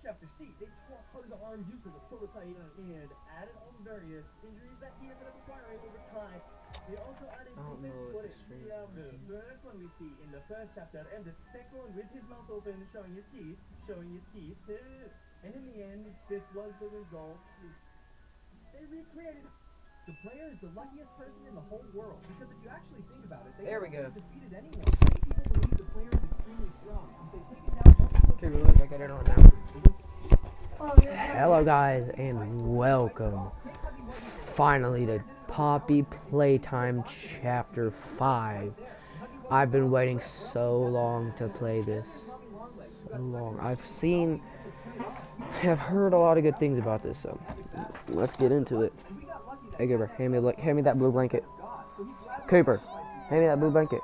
chapter C, they swapped his arm use as a prototype and added all the various injuries that he ended up acquiring over time. They also added defense footage. Yeah, the first one we see in the first chapter, and the second one with his mouth open, showing his teeth. And in the end, this was the result. They recreated. The player is the luckiest person in the whole world because if you actually think about it, they haven't defeated anyone. Many people believe the player is extremely strong since they've taken down multiple. Okay, look, I got it on now. Hello guys and welcome finally to Poppy Playtime Chapter 5. I've been waiting so long to play this. So long. I've heard a lot of good things about this, so let's get into it. Hey Cooper, hand me that blue blanket. Cooper, hand me that blue blanket.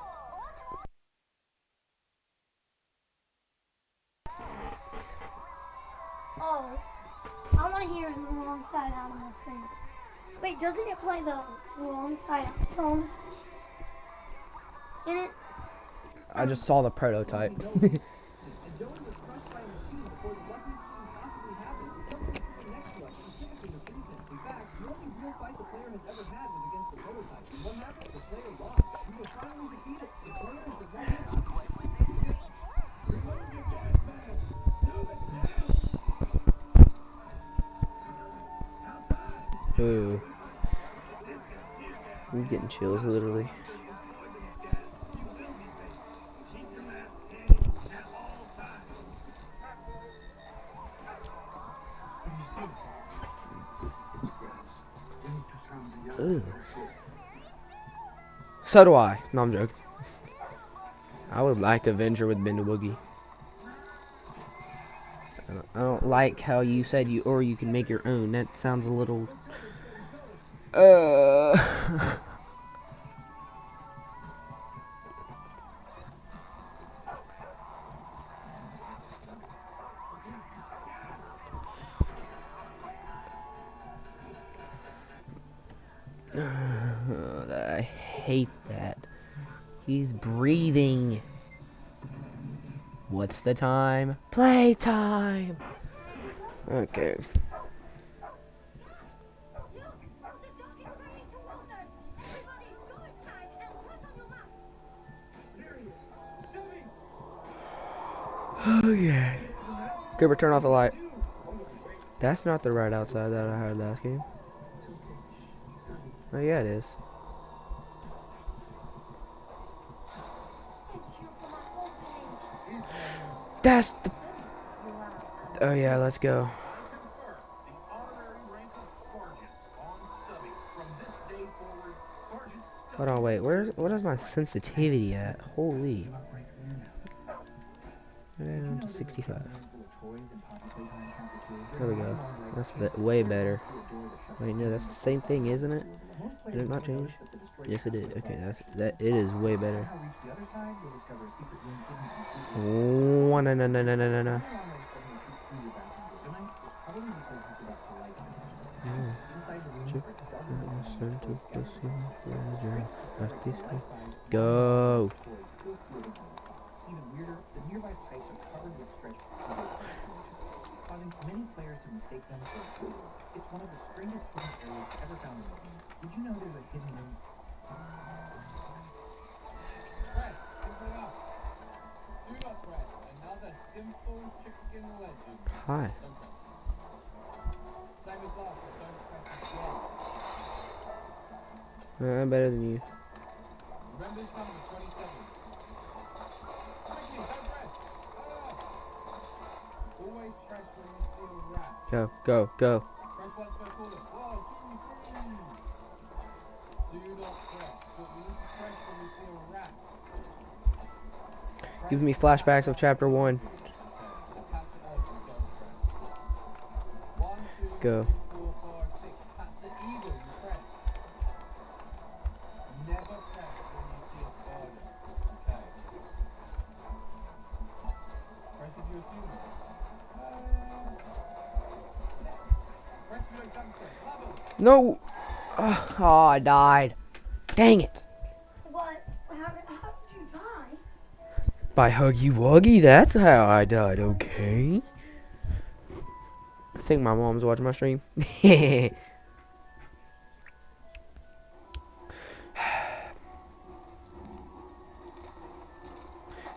Oh, I want to hear the wrong side animal thing. Wait, doesn't it play the wrong side phone in it? I just saw the prototype. Ooh. I'm getting chills, literally. Ooh. So do I. No, I'm joking. I would like to venture with Bend a Boogie. I don't like how you said you can make your own. That sounds a little I hate that. He's breathing. What's the time? Playtime. Okay. Okay. Cooper, turn off the light. That's not the right outside that I had last game. Oh yeah, it is. That's the... Oh yeah, let's go. Hold on, wait. What is my sensitivity at? Holy. Down to 65. There we go. That's way better. Wait, no, that's the same thing, isn't it? Did it not change? Yes, it did. Okay, it is way better. Oh, no. Go. Many players to mistake them for a tool. It's one of the strangest hidden areas ever found in the game. Did you know there's a hidden room? Another simple chicken legend. Hi. Same as last, don't press the I'm better than you. Remember this number, 27. Quickly, don't press. Always press when you see a rat. Go. Press once per caller. 1, 2, 3. Do not press, but we need to press when we see a rat. Gives me flashbacks of chapter 1. Go. 4, 5, 6. That's it even. Press. Never press when you see a spider. Okay. Press if you're a human. Press if you're a gangster. No. Oh, I died. Dang it. What? How did you die? By Huggy Wuggy, that's how I died, okay? think my mom's watching my stream.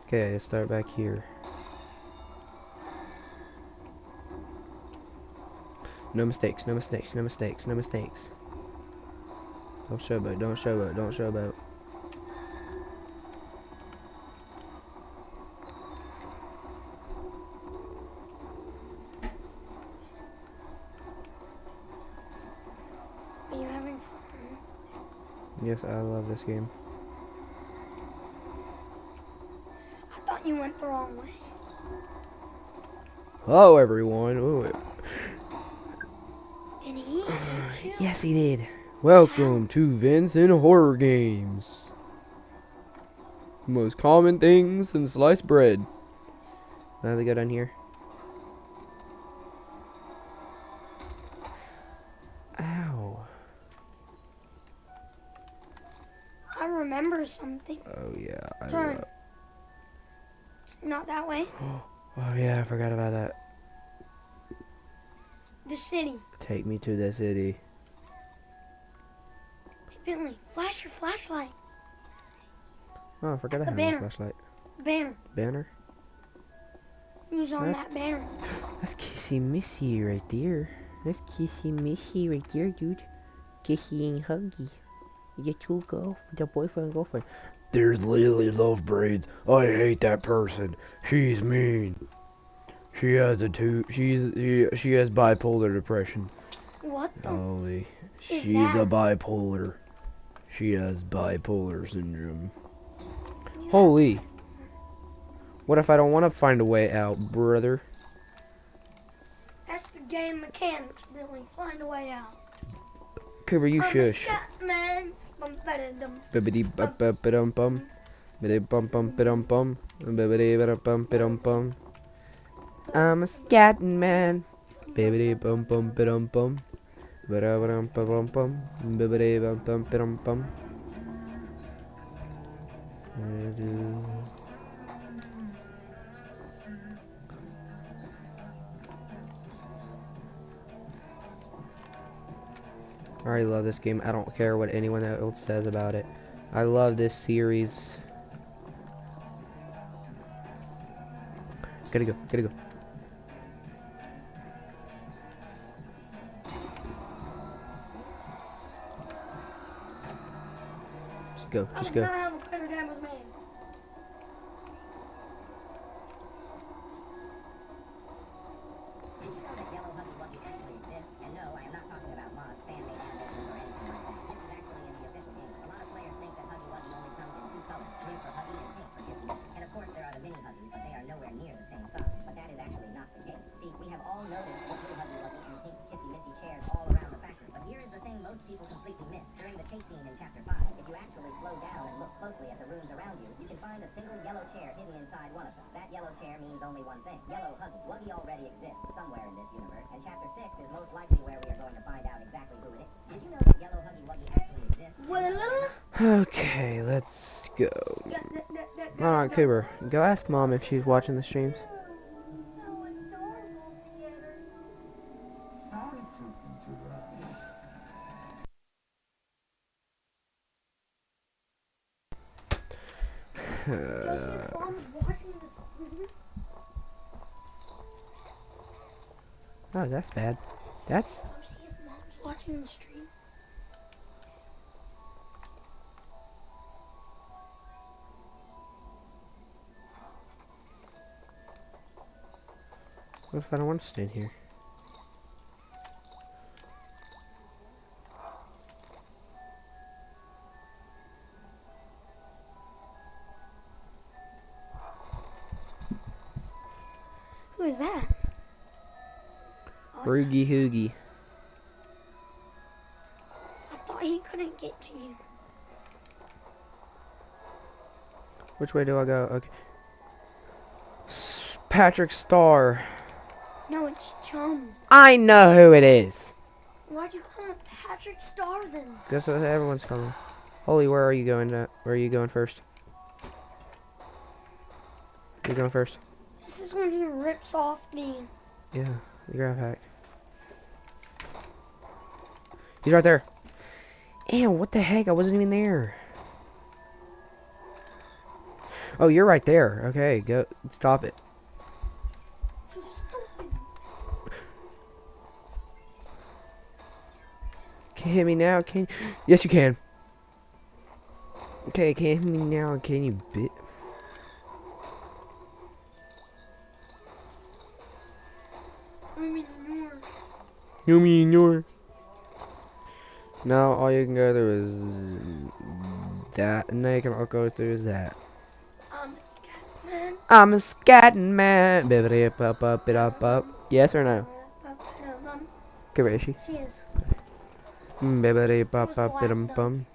Okay, let's start back here. No mistakes, no mistakes, no mistakes, no mistakes. Don't showboat, don't showboat, don't showboat. Are you having fun? Yes, I love this game. I thought you went the wrong way. Hello, everyone. Ooh, Did he hit you? yes, he did. Welcome to Vincent Horror Games. The most common things in sliced bread. How do they go down here? Ow. I remember something. Oh, yeah. Turn. Not that way. Oh, yeah, I forgot about that. The city. Take me to the city. Hey, Bentley, flash your flashlight. Oh, I forgot I The had banner. a flashlight. Banner. Banner? Who's on that banner? That's Kissy Missy right there. That's Kissy Missy right there, dude. Kissy and Huggy. You get two the boyfriend and girlfriend. There's Lily Love Braids. I hate that person. She's mean. She has she has bipolar depression. What the? Holy. Is She's that? a bipolar. She has bipolar syndrome. Holy. What if I don't want to find a way out, brother? That's the game mechanics, Billy. Find a way out. Cooper, you I'm a shush. scat man. Bum-ba-da-dum. Bibbidi bum bum bum bum. Bibbidi bum bum bum bum. Bibbidi bum bum bum. I'm a scatting man. Bibbidi bum bum bum bum. Ba-da-ba-dum bum bum. Bibbidi bum bum bum bum. I already love this game. I don't care what anyone else says about it. I love this series. Gotta go, gotta go. Just go, just go. That's not how the pentagram was made. Did you know that Yellow Huggy Wuggy actually exists? And no, I am not talking about mods, fan-made animations, or anything like that. This is actually in the official game. A lot of players think that Huggy Wuggy only comes in two colors, blue for Huggy and pink for Kissy Missy. And of course, there are the mini Huggies, but they are nowhere near the same size. But that is actually not the case. See, we have all noticed the blue Huggy Wuggy and pink Kissy Missy chairs all around the factory. But here is the thing most people completely miss. During the chase scene in Chapter 5, if you actually slow down and look closely at the rooms around you, you can find a single yellow chair hidden inside one of them. That yellow chair means only one thing. Yellow Huggy Wuggy already exists somewhere in this universe, and Chapter 6 is most likely where we are going to find out exactly who it is. Did you know that Yellow Huggy Wuggy actually exists? Okay, let's go. Alright, Cooper, go ask Mom if she's watching the streams. So adorable together. Sorry to interrupt. Go see if Mom's watching the stream. Oh, that's bad. That's... Go see if Mom's watching the stream. What if I don't want to stand here? Who is that? Oh, it's- Roogie Hoogie. I thought he couldn't get to you. Which way do I go? Okay. Patrick Star. No, it's Chum. I know who it is. Why'd you call him Patrick Star then? Guess what everyone's calling. Holy, where are you going? Where are you going first? You going first? This is when he rips off the... Yeah, the grab hack. He's right there. Ew, what the heck? I wasn't even there. Oh, you're right there. Okay, go. Stop it. So stupid. Can't hit me now, can you? Yes, you can. Okay, can't hit me now, can you, bit? I mean, ignore. You mean your? Now all you can go through is that, and now you can all go through is that. I'm a scat man. I'm a scatting man. Bibbidi up up it up. Yes or no? Okay, where is she? She is. Bibbidi It was up it black, bum.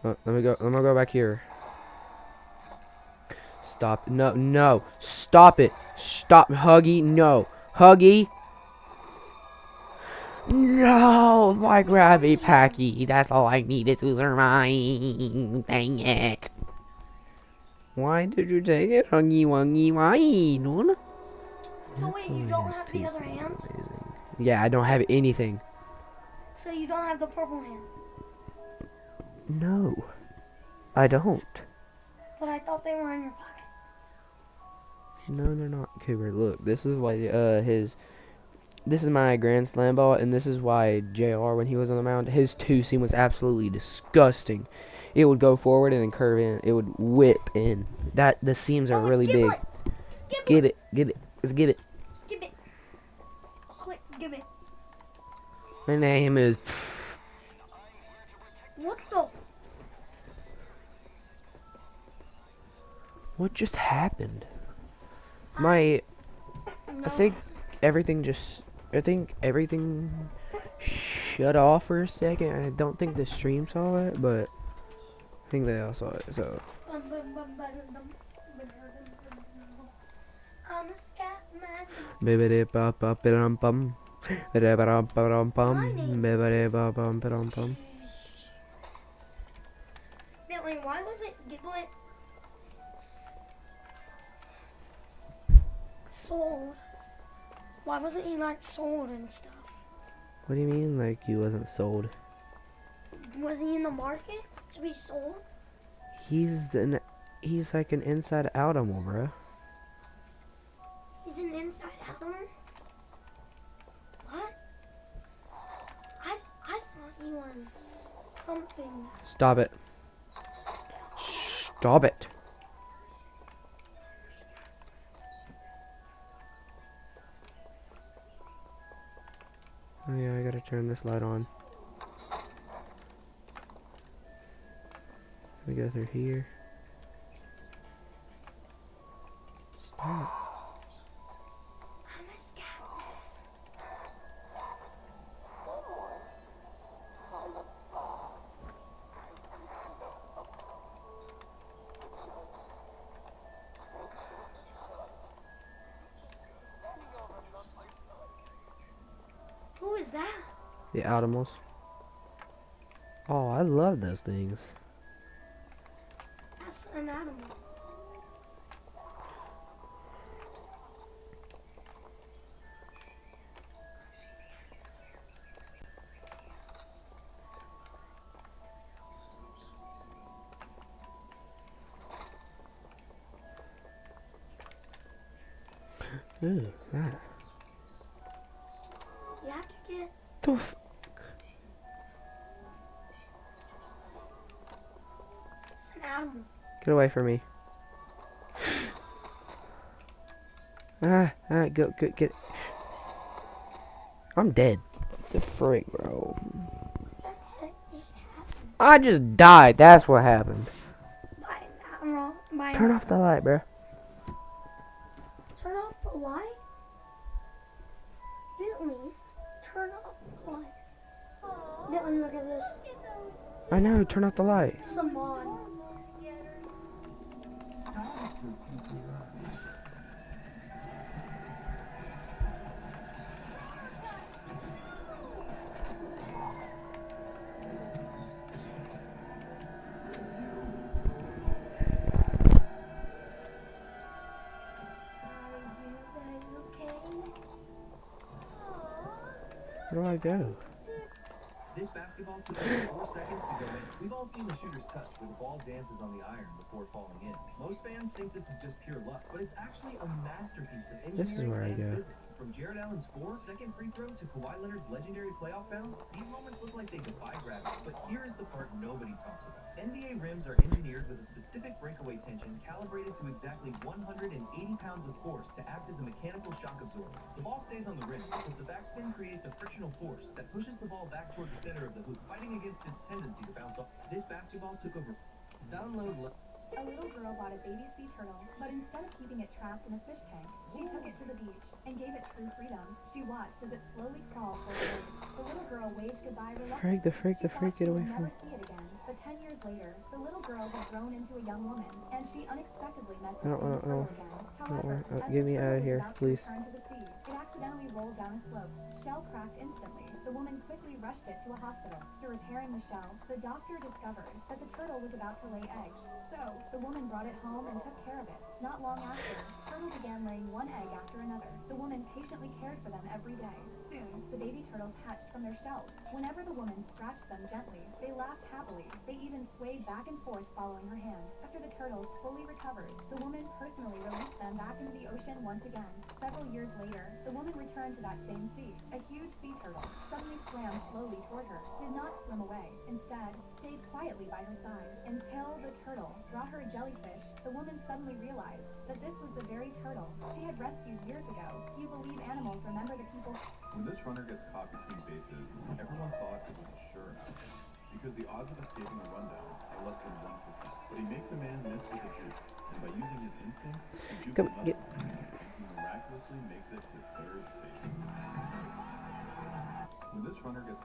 Oh, let me go. Let me go back here. Stop. No, no. Stop it. Stop, Huggy. No, Huggy. No, my Grabby Packy. That's all I needed to survive. Dang it. Why did you take it, Huggy Wuggy? Why? No. So wait, you don't have the other hands? Amazing. Yeah, I don't have anything. So you don't have the purple hand? No, I don't. But I thought they were in your pocket. No, they're not. Cooper, look, this is why this is my Grand Slam ball, and this is why JR, when he was on the mound, his two seam was absolutely disgusting. It would go forward and then curve in. It would whip in. The seams are really big. Give it. Let's give it. Give it. Click, give it. My name is. What the? What just happened? I think everything shut off for a second. I don't think the stream saw it, but I think they all saw it. So I'm a scat man. bibbidi bop bop bidum bum. Bibbidi bum bum. Bibbidi bop bum bidum bum. Bentley, why was it Giblet sold? Why wasn't he like sold and stuff? What do you mean, like he wasn't sold? Was he in the market to be sold? He's like an inside out animal, bro. He's an inside outer? What? I thought he was something. Stop it. Stop it. Oh yeah, I gotta turn this light on. We go through here. Stop. I'm a scat. Who is that? The animals. Oh, I love those things. That's an animal. Ooh, that. You have to get. The f It's an animal. Get away from me. Go, get. I'm dead. The freak, bro. What the heck just happened? I just died. That's what happened. By an animal. By Turn an off the light, bro. Turn off the light? Bentley, turn off the light. Bentley, look at this. I know. Turn off the light. It's a mod. Solitude into your eyes. Are you guys okay? Where do I go? This basketball took 4 seconds to go in. We've all seen the shooter's touch where the ball dances on the iron before falling in. Most fans think this is just pure luck, but it's actually a masterpiece of engineering where I and go. physics. From Jared Allen's 4-second free throw to Kawhi Leonard's legendary playoff bounce, these moments look like they defy gravity. But here is the part nobody talks about. NBA rims are engineered with a specific breakaway tension calibrated to exactly 180 pounds of force to act as a mechanical shock absorber. The ball stays on the rim because the backspin creates a frictional force that pushes the ball back toward the center of the hoop, fighting against its tendency to bounce off. This basketball took over. Download. A little girl bought a baby sea turtle, but instead of keeping it trapped in a fish tank, she took it to the beach and gave it true freedom. She watched as it slowly crawled toward the waves. The little girl waved goodbye reluctantly. The freak, get away from me. Never see it again. But 10 years later, the little girl had grown into a young woman, and she unexpectedly met the sea turtle again. However, as Get me the out turtle of here, was about to please. return to the sea, it accidentally rolled down a slope. Shell cracked instantly. The woman quickly rushed it to a hospital. After repairing the shell, the doctor discovered that the turtle was about to lay eggs. So, the woman brought it home and took care of it. Not long after, turtle began laying one egg after another. The woman patiently cared for them every day. Soon, the baby turtles hatched from their shells. Whenever the woman scratched them gently, they laughed happily. They even swayed back and forth following her hand. After the turtles fully recovered, the woman personally released them back into the ocean once again. Several years later, the woman returned to that same sea. A huge sea turtle suddenly swam slowly toward her, did not swim away. Instead, stayed quietly by her side until the turtle brought her a jellyfish. The woman suddenly realized that this was the very turtle she had rescued years ago. You believe animals remember the people. When this runner gets caught between bases, everyone thought it was a sure enough, because the odds of escaping a rundown are less than 1%. But he makes a man miss with a juke, and by using his instincts, he jukes another, and he miraculously makes it to third base. When this runner gets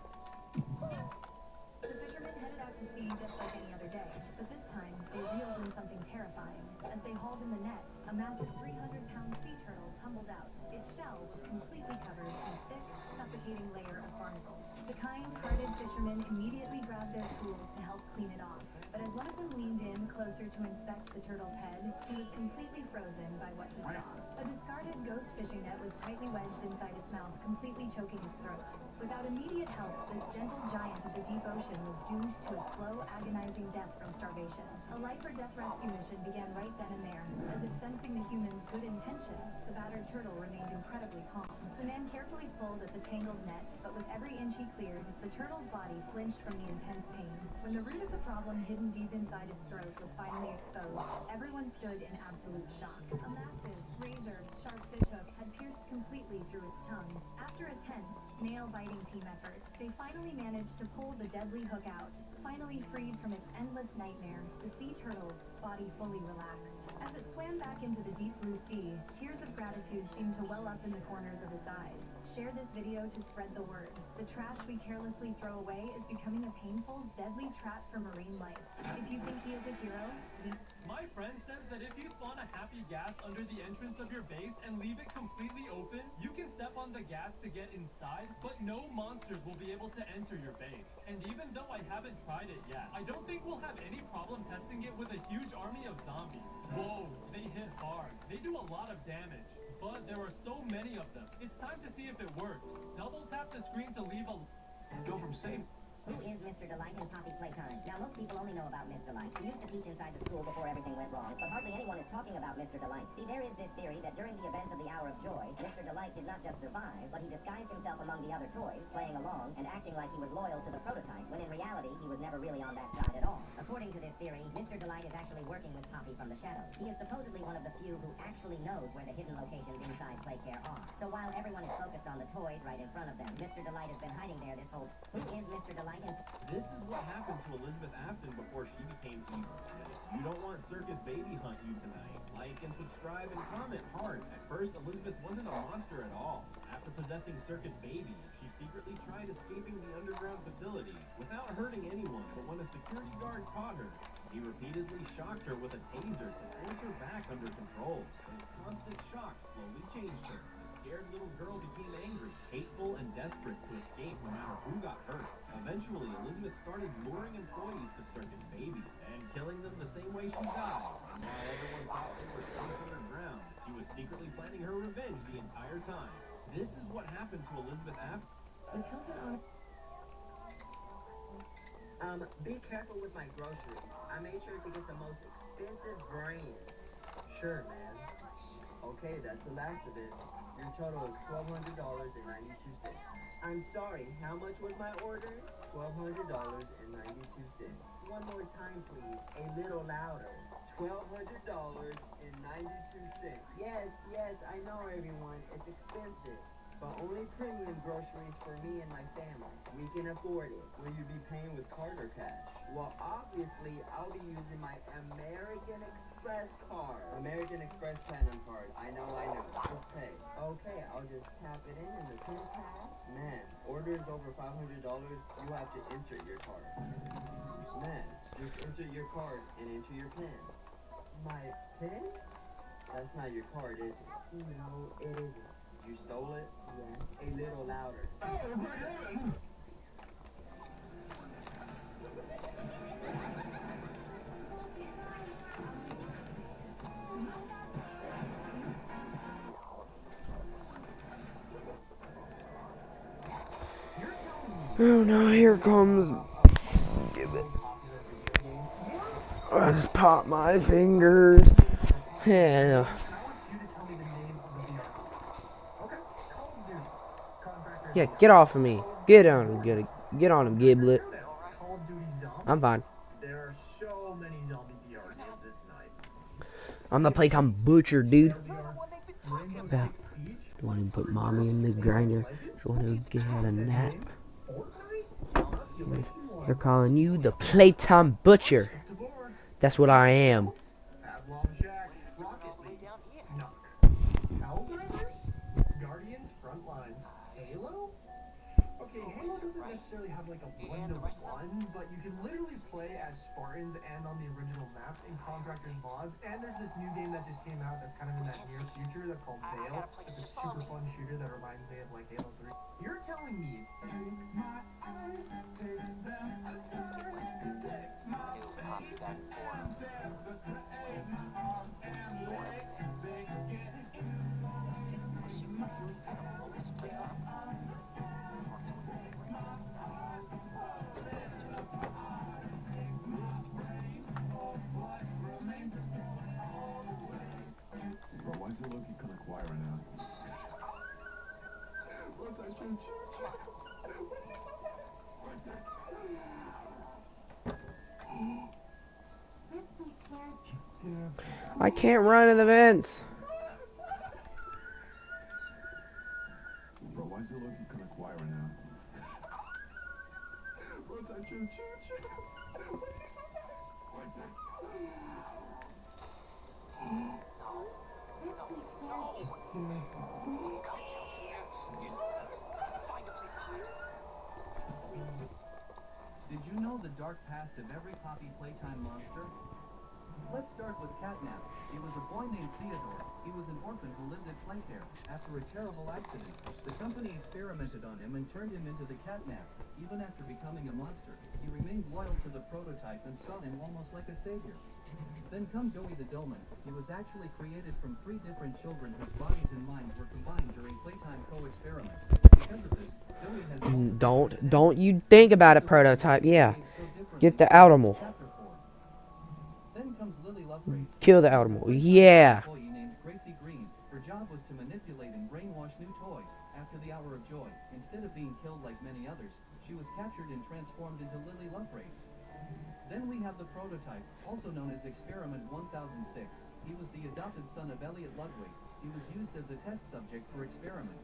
The fishermen headed out to sea just like any other day, but this time they reeled in something terrifying. As they hauled in the net, a massive 300-pound sea turtle tumbled out. Its shell was completely covered in a thick, suffocating layer of barnacles. The kind-hearted fishermen immediately grabbed their tools to help clean it off. But as one of them leaned in closer to inspect the turtle's head, he was completely frozen by what he saw. A discarded ghost fishing net was tightly wedged inside its mouth, completely choking its throat. Without immediate help, this gentle giant of the deep ocean was doomed to a slow, agonizing death from starvation. A life-or-death rescue mission began right then and there. As if sensing the humans' good intentions, the battered turtle remained incredibly calm. The man carefully pulled at the tangled net, but with every inch he cleared, the turtle's body flinched from the intense pain. When the root of the problem hidden deep inside its throat was finally exposed, everyone stood in absolute shock. A massive, razor-sharp fishhook had pierced completely through its tongue. After a tense, nail-biting team effort, they finally managed to pull the deadly hook out. Finally freed from its endless nightmare, the sea turtle's body fully relaxed. As it swam back into the deep blue sea, tears of gratitude seemed to well up in the corners of its eyes. Share this video to spread the word. The trash we carelessly throw away is becoming a painful, deadly trap for marine life. If you think he is a hero, My friend says that if you spawn a happy gas under the entrance of your base and leave it completely open, you can step on the gas to get inside, but no monsters will be able to enter your base. And even though I haven't tried it yet, I don't think we'll have any problem testing it with a huge army of zombies. Whoa, they hit hard. They do a lot of damage, but there are so many of them. It's time to see if it works. Double tap the screen to leave a... Go from save. Who is Mr. Delight in Poppy Playtime? Now, most people only know about Miss Delight. He used to teach inside the school before everything went wrong, but hardly anyone is talking about Mr. Delight. See, there is this theory that during the events of the Hour of Joy, Mr. Delight did not just survive, but he disguised himself among the other toys, playing along and acting like he was loyal to the prototype, when in reality, he was never really on that side at all. According to this theory, Mr. Delight is actually working with Poppy from the shadows. He is supposedly one of the few who actually knows where the hidden locations inside Playcare are. So while everyone is focused on the toys right in front of them, Mr. Delight has been hiding there this whole... Who is Mr. Delight in... This is what happened to Elizabeth Afton before she became evil. And if you don't want Circus Baby hunt you tonight, like and subscribe and comment hard. At first, Elizabeth wasn't a monster at all. After possessing Circus Baby, she secretly tried escaping the underground facility without hurting anyone, but when a security guard caught her, he repeatedly shocked her with a taser to force her back under control. His constant shocks slowly changed her. The scared little girl became angry, hateful, and desperate to escape no matter who got hurt. Eventually, Elizabeth started luring employees to Circus Baby and killing them the same way she died. And while everyone thought they were safe underground, she was secretly planning her revenge the entire time. This is what happened to Elizabeth Afton. With Hilton on Be careful with my groceries. I made sure to get the most expensive brands. Sure, man. Okay, that's the last of it. Your total is $1,200.92. I'm sorry, how much was my order? $1,200.92. One more time, please. A little louder. $1,200.92. Yes, I know, everyone. It's expensive. But only premium groceries for me and my family. We can afford it. Will you be paying with card or cash? Well, obviously, I'll be using my American Express card. American Express Platinum card. I know. Just pay. Okay, I'll just tap it in the pin pad. Man, orders over $500, you have to insert your card. Man, just insert your card and enter your pin. My pin? That's not your card, is it? No, it isn't. You stole it? Yes. A little louder. Oh no, here comes. Give it. I just pop my fingers. Yeah. Yeah, get off of me. Get on him, get on him, Giblet. I'm fine. There are so many zombie VR games tonight. I'm the playtime butcher, dude. Yeah. You want to put mommy in the grinder? You want to get a nap? They're calling you the playtime butcher. That's what I am. Guardians, Frontlines, Halo? Okay, Halo doesn't necessarily have like a one-to-one, but you can literally play as Spartans and on the original maps in Contractors mods. And there's this new game that just came out that's kind of in that near future that's called Veil. It's a super fun shooter that reminds me of like Halo 3. You're telling me Bro, why is it looking kind of quiet right now? What's that? I can't run in the vents. Bro, why is it looking kind of quiet right now? What's that? Did you know the dark past of every Poppy Playtime monster? Let's start with Catnap. He was a boy named Theodore. He was an orphan who lived at Playfair. After a terrible accident, the company experimented on him and turned him into the Catnap. Even after becoming a monster, he remained loyal to the prototype and saw him almost like a savior. Then come Joey the Dolman. He was actually created from 3 different children whose bodies and minds were combined during Playtime co-experiments. Because of this, Joey has Don't you think about it, prototype. Yeah. Get the animal. Then comes Lily Lovegrace. Kill the animal. Yeah. Employee named Gracie Green. Her job was to manipulate and brainwash new toys. After the hour of joy, instead of being killed like many others, she was captured and transformed into Lily Lovegrace. Then we have the prototype, also known as Experiment 1006. He was the adopted son of Elliot Ludwig. He was used as a test subject for experiment.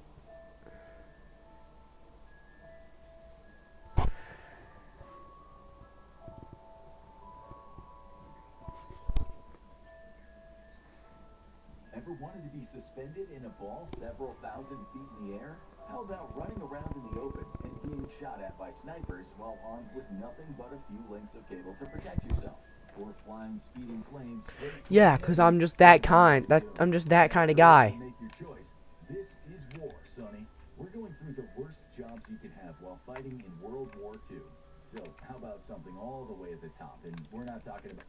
Ever wanted to be suspended in a ball several thousand feet in the air? How about running around in the open and being shot at by snipers while armed with nothing but a few lengths of cable to protect yourself? Or flying speeding planes? Yeah, cause I'm just that kind. I'm just that kind of guy. Make your choice. This is war, Sonny. We're going through the worst jobs you can have while fighting in World War II. So how about something all the way at the top? And we're not talking about...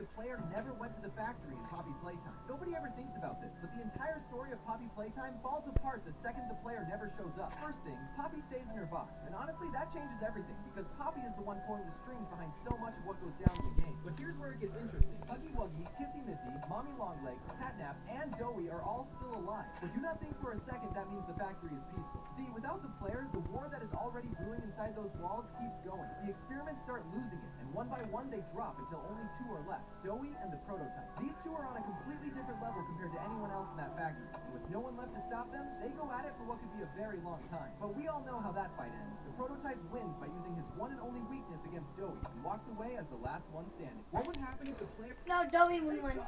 the player never went to the factory in Poppy Playtime. Nobody ever thinks about this, but the entire story of Poppy Playtime falls apart the second the player never shows up. First thing, Poppy stays in her box, and honestly, that changes everything, because Poppy is the one pulling the strings behind so much of what goes down in the game. But here's where it gets interesting. Huggy Wuggy, Kissy Missy, Mommy Longlegs, Catnap, and Doughy are all still alive. But do not think for a second that means the factory is peaceful. See, without the player, the war that is already brewing inside those walls keeps going. The experiments start losing it, and one by one they drop until only two are left, Doughy and the prototype. These two are on a completely different level compared to anyone else in that factory. And with no one left to stop them, they go at it for what could be a very long time. But we all know how that fight ends. The prototype wins by using his one and only weakness against Doughy, and walks away as the last one standing. What would happen if the player... No, Doughy would win.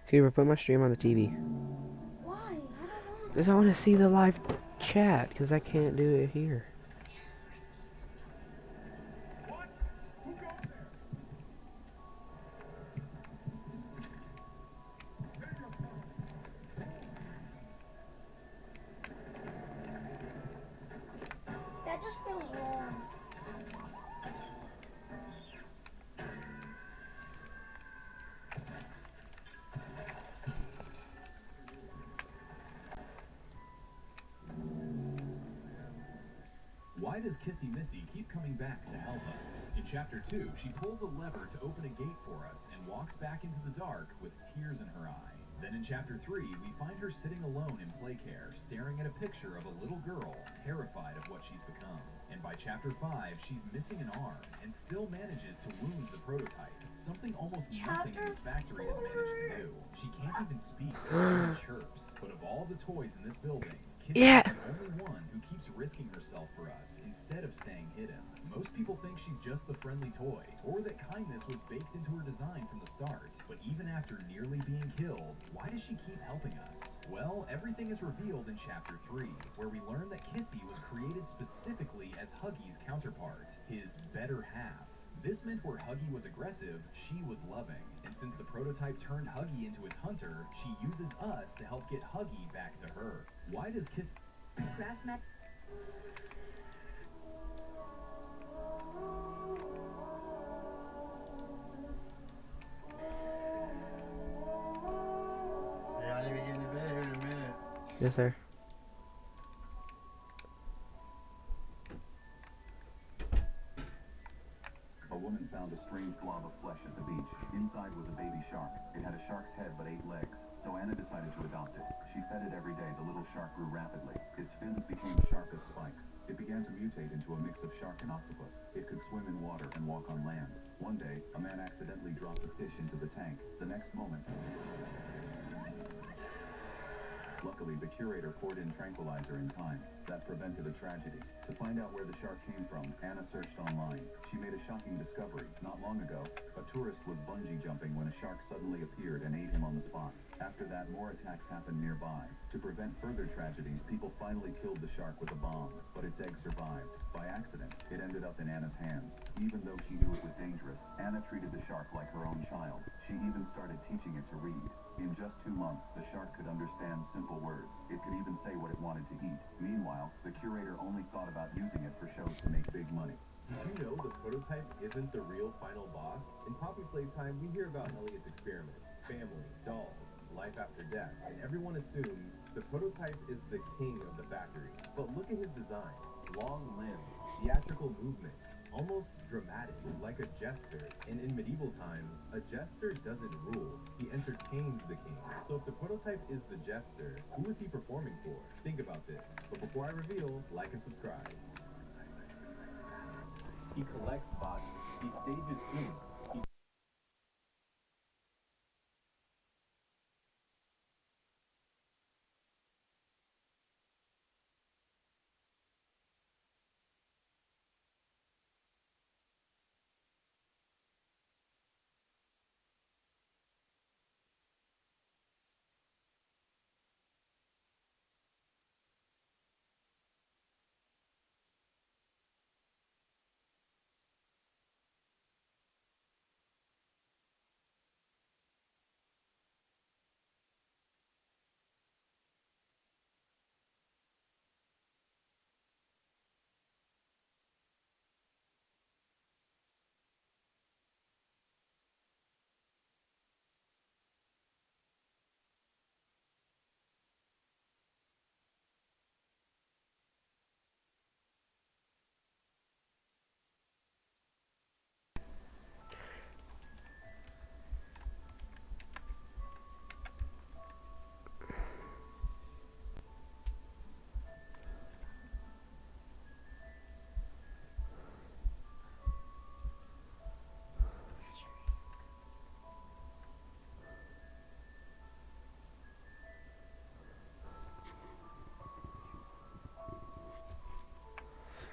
Cooper, put my stream on the TV. Why? I don't know. Because I want to see the live chat, because I can't do it here. That just feels wrong. Why does Kissy Missy keep coming back to help us? In Chapter 2, she pulls a lever to open a gate for us and walks back into the dark with tears in her eye. Then in Chapter 3, we find her sitting alone in Playcare, staring at a picture of a little girl, terrified of what she's become. And by Chapter 5, she's missing an arm and still manages to wound the prototype. Something almost nothing in this factory has managed to do. She can't even speak or even chirps. But of all the toys in this building, Kissy is the only one who keeps risking herself for us instead of staying hidden. Most people think she's just the friendly toy, or that kindness was baked into her design from the start. But even after nearly being killed, why does she keep helping us? Well, everything is revealed in Chapter 3, where we learn that Kissy was created specifically as Huggy's counterpart, his better half. This meant where Huggy was aggressive, she was loving. And since the prototype turned Huggy into its hunter, she uses us to help get Huggy back to her. Why does Kissy... Yeah, I need to get into bed here in a minute. Yes, sir. A woman found a strange glob of flesh at the beach. Inside was a baby shark. It had a shark's head but 8 legs, so Anna decided to adopt it. She fed it every day. The little shark grew rapidly. Its fins became sharp as spikes. It began to mutate into a mix of shark and octopus. It could swim in water and walk on land. One day, a man accidentally dropped a fish into the tank. The next moment... Luckily, the curator poured in tranquilizer in time. That prevented a tragedy. To find out where the shark came from, Anna searched online. She made a shocking discovery. Not long ago, a tourist was bungee jumping when a shark suddenly appeared and ate him on the spot. After that, more attacks happened nearby. To prevent further tragedies, people finally killed the shark with a bomb, but its egg survived. By accident, it ended up in Anna's hands. Even though she knew it was dangerous, Anna treated the shark like her own child. She even started teaching it to read. In just 2 months, the shark could understand simple words. It could even say what it wanted to eat. Meanwhile, the curator only thought about using it for shows to make big money. Did you know the prototype isn't the real final boss? In Poppy Playtime, we hear about Elliot's experiments, family, dolls, life after death, and everyone assumes the prototype is the king of the factory. But look at his design. Long limbs, theatrical movements, almost dramatic, like a jester. And in medieval times, a jester doesn't rule, he entertains the king. So if the prototype is the jester, who is he performing for? Think about this. But before I reveal, like and subscribe. He collects bodies. He stages scenes.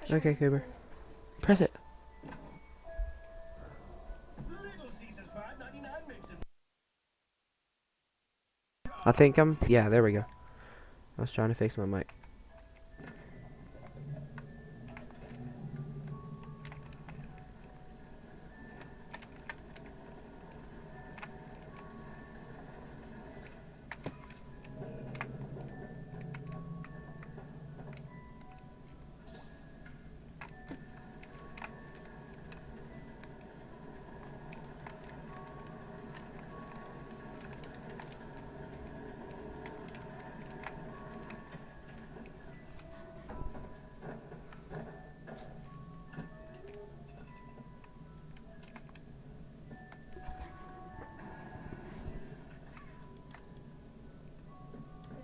Okay, Cooper. Press it. I think yeah, there we go. I was trying to fix my mic.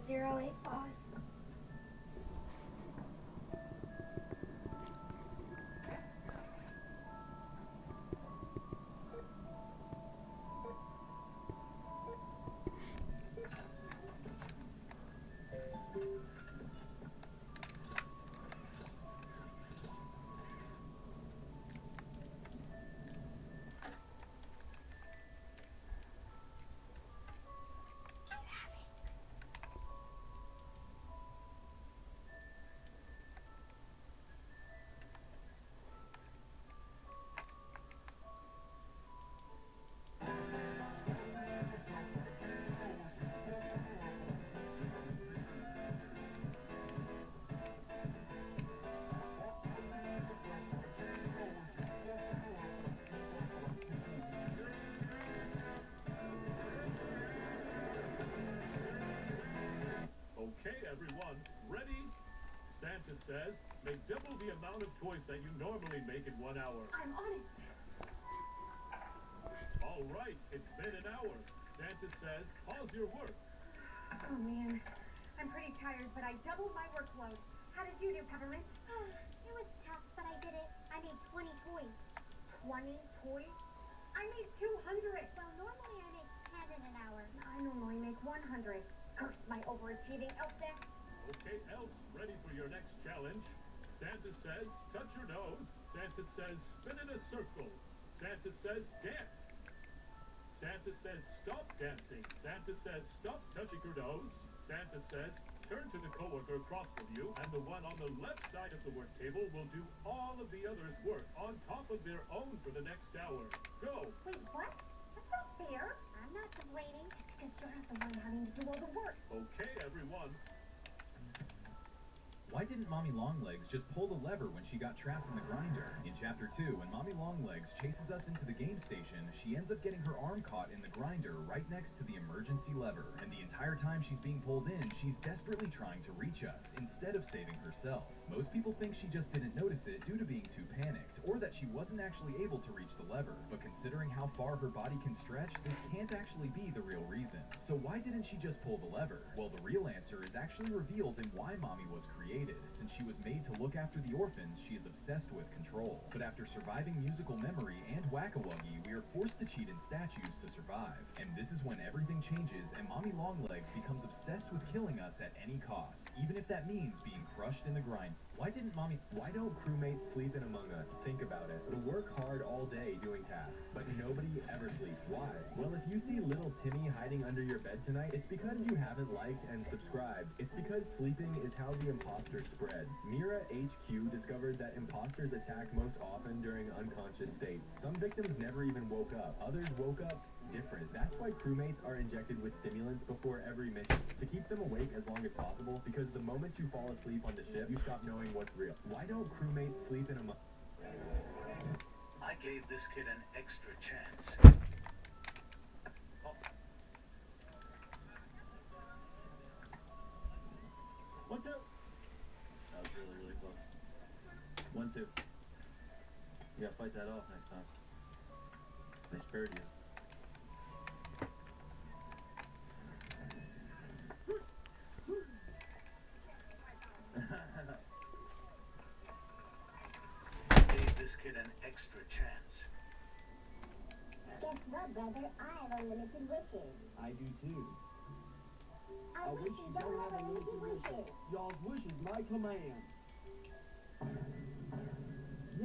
Zero 85. Okay, everyone, ready? Santa says, make double the amount of toys that you normally make in 1 hour. I'm on it. All right, it's been an hour. Santa says, pause your work. Oh man, I'm pretty tired, but I doubled my workload. How did you do, Peppermint? It was tough, but I did it. I made 20 toys. 20 toys? I made 200. Well, normally I make 10 in an hour. I normally make 100. Curse my overachieving elfness. Okay, elves, ready for your next challenge. Santa says, touch your nose. Santa says, spin in a circle. Santa says, dance. Santa says, stop dancing. Santa says, stop touching your nose. Santa says, turn to the coworker across from you, and the one on the left side of the work table will do all of the others' work on top of their own for the next hour. Go! Wait, what? That's not fair. I'm not complaining. Because you're not the one having to do all the work. Okay, everyone. Why didn't Mommy Longlegs just pull the lever when she got trapped in the grinder? In Chapter 2, when Mommy Longlegs chases us into the game station, she ends up getting her arm caught in the grinder right next to the emergency lever. And the entire time she's being pulled in, she's desperately trying to reach us, instead of saving herself. Most people think she just didn't notice it due to being too panicked, or that she wasn't actually able to reach the lever. But considering how far her body can stretch, this can't actually be the real reason. So why didn't she just pull the lever? Well, the real answer is actually revealed in why Mommy was created. Since she was made to look after the orphans, she is obsessed with control. But after surviving musical memory and Whack-A-Wuggy, we are forced to cheat in statues to survive. And this is when everything changes and Mommy Longlegs becomes obsessed with killing us at any cost, even if that means being crushed in the grind. Why don't crewmates sleep in Among Us? Think about it. We work hard all day doing tasks, but nobody ever sleeps. Why? Well, if you see little Timmy hiding under your bed tonight, it's because you haven't liked and subscribed. It's because sleeping is how the imposter spreads. Mira HQ discovered that imposters attack most often during unconscious states. Some victims never even woke up. Others woke up different. That's why crewmates are injected with stimulants before every mission, to keep them awake as long as possible, because the moment you fall asleep on the ship, you stop knowing what's real. Why don't crewmates sleep in a I gave this kid an extra chance. Oh. One, two. That was really, really close. 1, 2. You gotta fight that off next time. They spared you. Gave this kid an extra chance. Guess what, brother? I have unlimited wishes. I do too. I wish you don't have unlimited wishes. Y'all's wish is my command.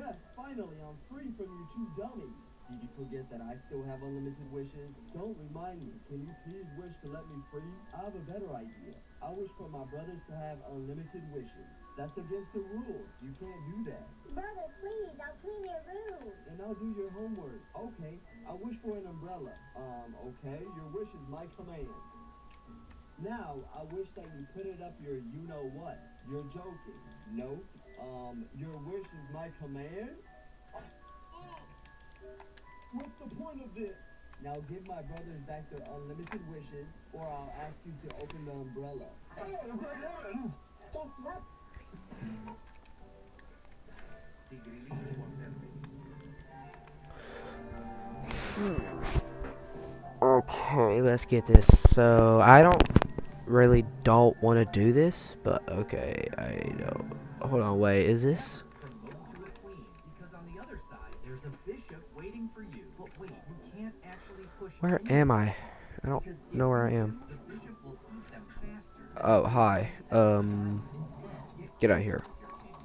Yes, finally, I'm free from you two dummies. Did you forget that I still have unlimited wishes? Don't remind me. Can you please wish to let me free? I have a better idea. I wish for my brothers to have unlimited wishes. That's against the rules. You can't do that. Brother, please, I'll clean your room. And I'll do your homework. Okay, I wish for an umbrella. Okay, your wish is my command. Now, I wish that you put it up your you-know-what. You're joking. Nope. Your wish is my command? What's the point of this? Now give my brothers back their unlimited wishes, or I'll ask you to open the umbrella. Guess what? Okay, let's get this. So, I don't want to do this, but okay, I know. Hold on, wait, is this? Promote to a queen, because on the other side, there's a bishop waiting for you. But wait, you can't actually push Where any am I? I don't know where I am. Oh, hi. Get out of here.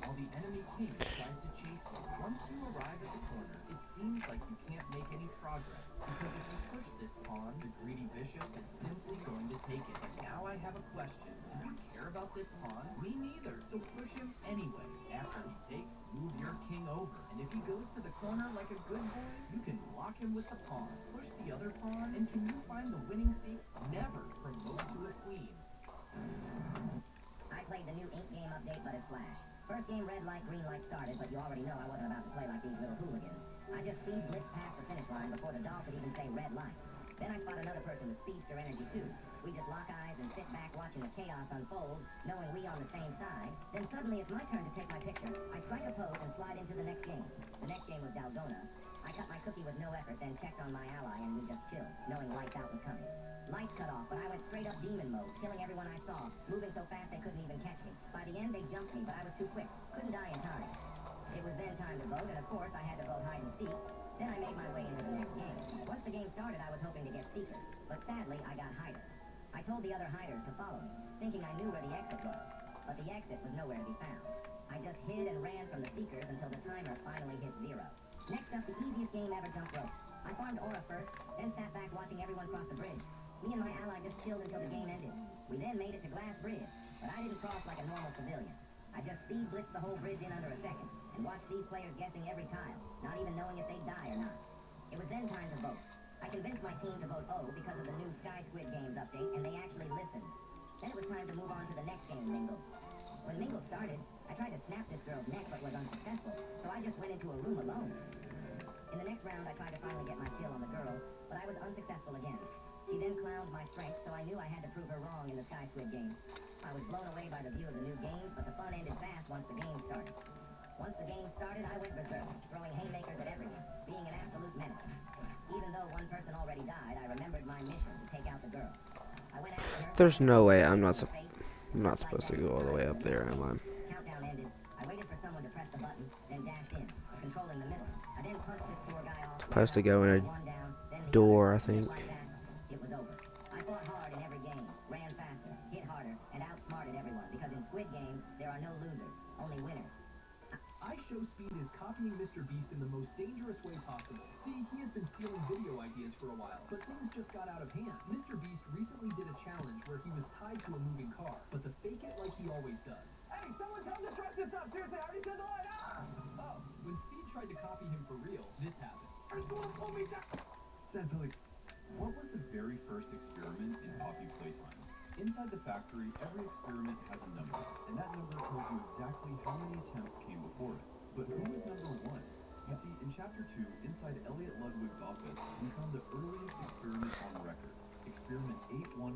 While the enemy king tries to chase you. Once you arrive at the corner, it seems like you can't make any progress. Because if you push this pawn, the greedy bishop is simply going to take it. But now I have a question. Do you care about this pawn? Me neither. So push him anyway. After he takes, move your king over. And if he goes to the corner like a good boy, you can block him with the pawn. Push the other pawn, and can you find the winning seat? Never promote to a queen. I played the new Ink game update, but it's Flash. First game, red light, green light started, but you already know I wasn't about to play like these little hooligans. I just speed blitz past the finish line before the doll could even say red light. Then I spot another person with speedster energy too. We just lock eyes and sit back watching the chaos unfold, knowing we on the same side. Then suddenly it's my turn to take my picture. I strike a pose and slide into the next game. The next game was Dalgona. I cut my cookie with no effort, then checked on my ally, and we just chilled, knowing lights out was coming. Lights cut off, but I went straight up demon mode, killing everyone I saw, moving so fast they couldn't even catch me. By the end, they jumped me, but I was too quick. Couldn't die in time. It was then time to vote, and of course, I had to vote hide and seek. Then I made my way into the next game. Once the game started, I was hoping to get Seeker, but sadly, I got Hider. I told the other Hiders to follow me, thinking I knew where the exit was, but the exit was nowhere to be found. I just hid and ran from the Seekers until the timer finally hit 0. Next up, the easiest game ever, jump rope. I farmed Aura first, then sat back watching everyone cross the bridge. Me and my ally just chilled until the game ended. We then made it to Glass Bridge, but I didn't cross like a normal civilian. I just speed blitzed the whole bridge in under a second, and watched these players guessing every tile, not even knowing if they'd die or not. It was then time to vote. I convinced my team to vote O because of the new Sky Squid Games update, and they actually listened. Then it was time to move on to the next game, Mingle. When Mingle started, I tried to snap this girl's neck but was unsuccessful, so I just went into a room alone. In the next round, I tried to finally get my kill on the girl, but I was unsuccessful again. She then clowned my strength, so I knew I had to prove her wrong in the Sky Squid Games. I was blown away by the view of the new games, but the fun ended fast once the game started. Once the game started, I went berserk, throwing haymakers at everyone, being an absolute menace. Even though one person already died, I remembered my mission to take out the girl. I went after her. There's no way I'm not supposed to go all the way up there, am I? Countdown ended. I waited for someone to press the button, then dashed in, controlling the middle. I then punched this poor guy off. Supposed to go in a door, I think. It was over. I fought hard in every game, ran faster, hit harder, and outsmarted everyone, because in Squid Games, there are no losers, only winners. iShowSpeed is copying Mr. Beast in the most dangerous way possible. See, he has been stealing video ideas for a while, but things just got out of hand. Mr. Beast recently did a challenge where he was tied to a moving car, but to fake it like he always does. Hey, someone tell him to dress this up! Seriously, I already said the line! Oh, when Speed tried to copy him for real, this happened. He's gonna pull me down! Sad Billy, what was the very first experiment in Poppy Playtime? Inside the factory, every experiment has a number, and that number tells you exactly how many attempts came before it. But who is number 1? You see, in Chapter 2, inside Elliot Ludwig's office, we found the earliest experiment on record, Experiment 814,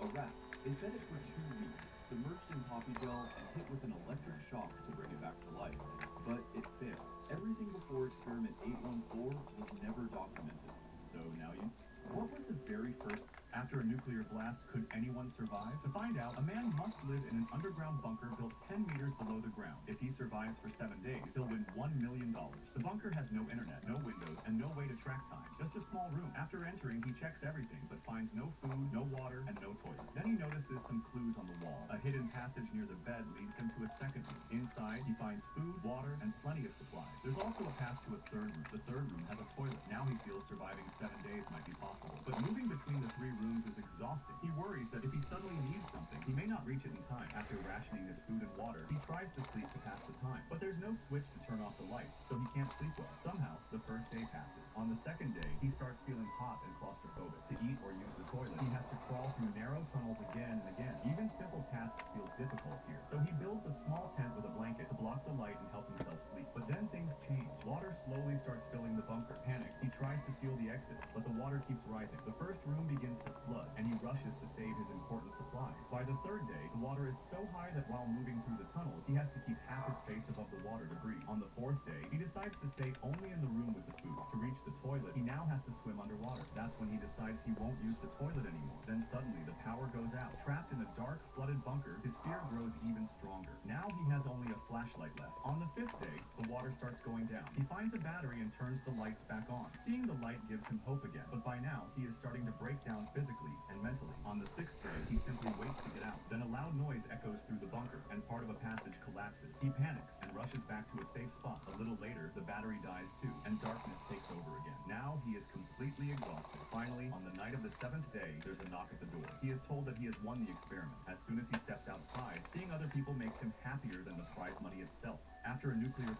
a rat. They fed it for 2 weeks, submerged in poppy gel, and hit with an electric shock to bring it back to life. But it failed. Everything before Experiment 814 was never documented. So now you... What was the very first... After a nuclear blast, could anyone survive? To find out, a man must live in an underground bunker built 10 meters below the ground. If he survives for 7 days, he'll win $1 million. The bunker has no internet, no windows, and no way to track time. Just a small room. After entering, he checks everything, but finds no food, no water, and no toilet. Then he notices some clues on the wall. A hidden passage near the bed leads him to a second room. Inside, he finds food, water, and plenty of supplies. There's also a path to a third room. The third room has a toilet. Now he feels surviving 7 days might be possible. But moving between the 3 rooms is exhausting. He worries that if he suddenly needs something, he may not reach it in time. After rationing his food and water, he tries to sleep to pass the time. But there's no switch to turn off the lights, so he can't sleep well. Somehow, the first day passes. On the second day, he starts feeling hot and claustrophobic. To eat or use the toilet, he has to crawl through narrow tunnels again and again. Even simple tasks feel difficult here. So he builds a small tent with a blanket to block the light and help himself sleep. But then things change. Water slowly starts filling the bunker. Panicked, he tries to seal the exits, but the water keeps rising. The first room begins to flood, and he rushes to save his important supplies. By the third day, the water is so high that while moving through the tunnels, he has to keep half his face above the water to breathe. On the fourth day, he decides to stay only in the room with the food. To reach the toilet, he now has to swim underwater. That's when he decides he won't use the toilet anymore. Then suddenly, the power goes out. Trapped in a dark, flooded bunker, his fear grows even stronger. Now he has only a flashlight left. On the fifth day, the water starts going down. He finds a battery and turns the lights back on. Seeing the light gives him hope again, but by now, he is starting to break down physically and mentally. On the sixth day, he simply waits to get out. Then a loud noise echoes through the bunker, and part of a passage collapses. He panics and rushes back to a safe spot. A little later, the battery dies too, and darkness takes over again. Now, he is completely exhausted. Finally, on the night of the 7th day, there's a knock at the door. He is told that he has won the experiment. As soon as he steps outside, seeing other people makes him happier than the prize money itself. After a nuclear...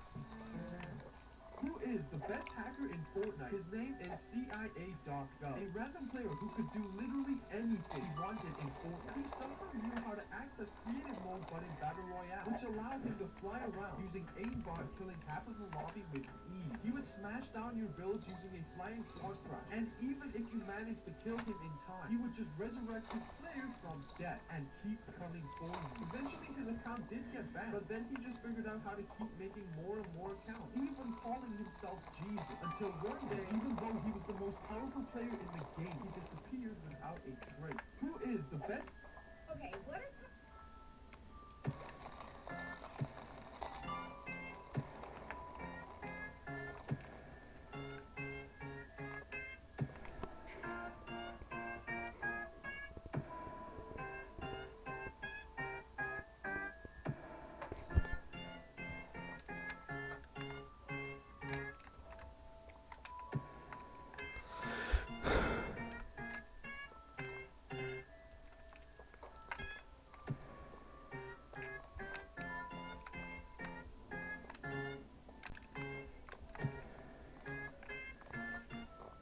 Who is the best hacker in Fortnite? His name is CIA.gov, a random player who could do literally anything he wanted in Fortnite. He somehow knew how to access creative mode but in Battle Royale, which allowed him to fly around using aimbot, killing half of the lobby with ease. He would smash down your builds using a flying quad crash, and even if you managed to kill him in time, he would just resurrect his players from death and keep coming for you. Eventually his account did get banned, but then he just figured out how to keep making more and more accounts, even calling himself Jesus, until one day, even though he was the most powerful player in the game, he disappeared without a trace. Who is the best? Okay, what if...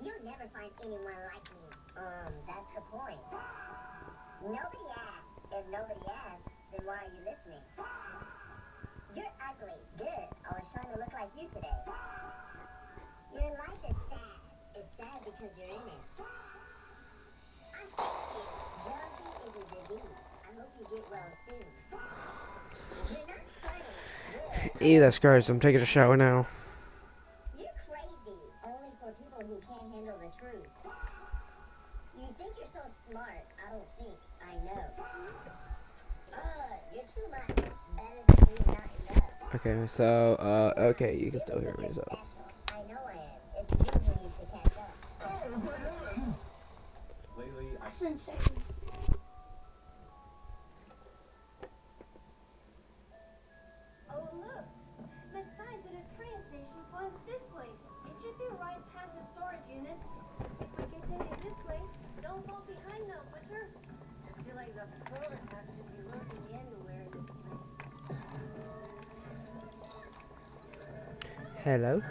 You'll never find anyone like me. That's the point. Nobody asks. If nobody asks, then why are you listening? You're ugly. Good. I was trying to look like you today. Your life is sad. It's sad because you're in it. I hate you. Jealousy is a disease. I hope you get well soon. You're not funny. Good. Ew, that's gross. I'm taking a shower now. You're crazy. Only for people who can't handle the truth. You think you're so smart. I don't think. I know. You're too much. Better than me, not enough. Okay, so, okay, you can still hear me, so. I know I am. It's you who needs to catch up. Lately, I sent second. Oh look! The sign to the train station points this way. It should be right past the storage unit. If we continue this way, don't fall behind now, Butcher. I feel like the police has to be lurking everywhere in this place. Hello?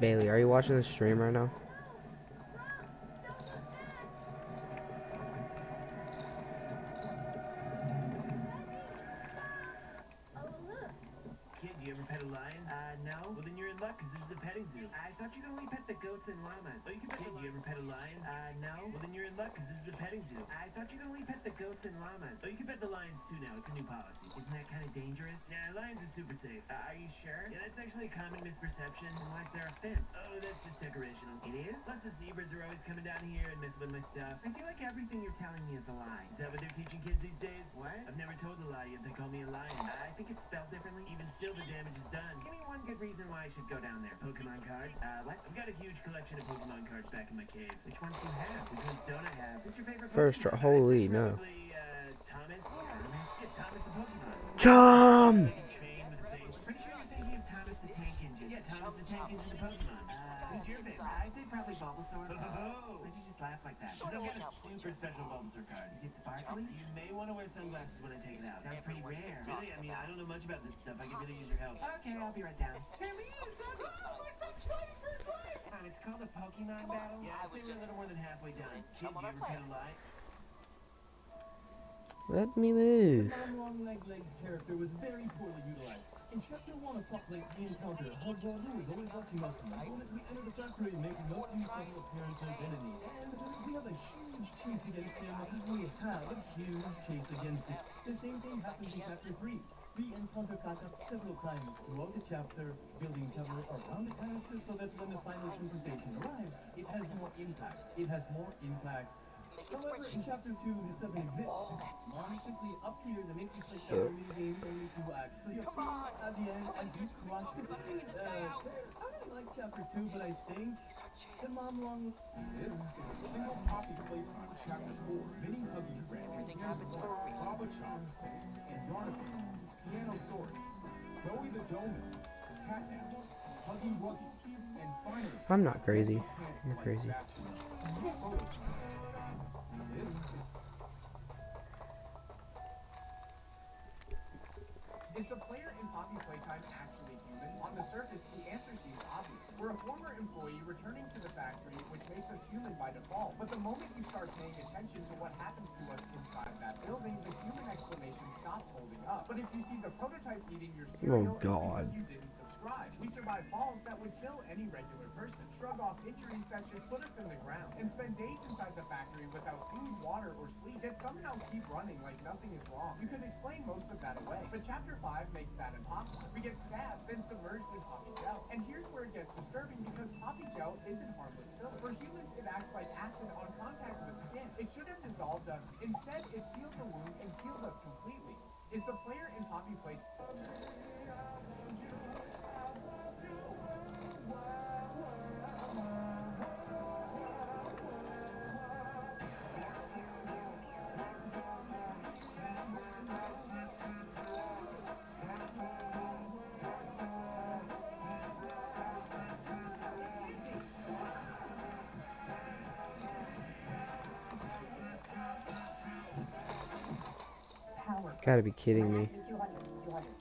Bailey, are you watching the stream right now? Kid, you ever pet a lion? No. Well, then you're in luck, because this is a petting zoo. I thought you'd only pet the goats and llamas. Oh, you can pet the lion. ever pet a lion? No. Well, then you're in luck, because this is a petting zoo. I thought you could only pet the goats and llamas. Oh, you can pet the lions too now. It's a new policy. Isn't that kind of dangerous? Nah, lions are super safe. Are you sure? Yeah, that's actually a common misperception. And why is there a fence? Oh, that's just decorational. It is? Plus the zebras are always coming down here and messing with my stuff. I feel like everything you're telling me is a lie. Is that what they're teaching kids these days? What? I've never told a lie yet. They call me a lion. I think it's spelled differently. Even still, the damage is done. Give me one good reason why I should go down there. Pokemon cards? What? I've got a huge collection of Pokemon cards back in my cave. Which ones do you have? Which ones don't I have? What's your favorite First, Pokemon? holy no. Probably, Thomas? Yeah, Thomas the Pokemon. Chum! Train with a face. Pretty sure you're thinking of Thomas the Tank Engine. Yeah, Thomas the Tank Engine the Pokemon. Who's your favorite? I'd say probably Bulbasaur. Oh, why'd you just laugh like that? Because I've got a super special Bulbasaur card. It's sparkly. You may want to wear sunglasses when I take it out. Sounds pretty rare. Really? I mean, I don't know much about this stuff. I could really use your help. Okay, I'll be right down. It's called a Pokemon battle? Yeah, I'd say we're a little more than halfway done. Kid, you ever pet a lie? Let me move. The long-legged character was very poorly utilized. In Chapter 1 of Plotlight, we encounter Hogwarts is always watching us from the moment we enter the factory, making no use of several appearances enemies. And we have a huge chase against him. We have a huge chase against it. The same thing happens in Chapter 3. We encounter Kakak several times throughout the chapter, building cover around the character so that when the final confrontation arrives, it has more impact. It has more impact. However, in Chapter 2, this doesn't exist. Mom simply appears and makes you play several mini-games only to actually appear at the end and be crushed. I really like Chapter 2, but I think the Mom Long... This is a single poppy playtime, Chapter 4. Mini Huggy Friends, Baba Chomps, and Barnaby, Pianosaurus, Bowie the Doman, Catnap, Huggy Wuggy, and finally... I'm not crazy. You're crazy. Is the player in Poppy Playtime actually human? On the surface, the answer seems obvious. We're a former employee returning to the factory, which makes us human by default. But the moment you start paying attention to what happens to us inside that building, the human explanation stops holding up. But if you see the prototype eating your cereal, it's because you didn't subscribe. We survive falls that would kill any regular person, shrug off injuries that should put us in the ground, and spend days inside the factory without food, water, or sleep, yet somehow keep running like nothing is wrong. You could explain most of that away, but Chapter 5 makes that impossible. We get stabbed, then submerged in Poppy Gel. And here's where it gets disturbing, because Poppy Gel isn't harmless filler. For humans, it acts like acid on contact with skin. It should have dissolved us. Instead, it sealed the wound and healed us completely. Is the player in Poppy Playtime... Gotta be kidding me. 200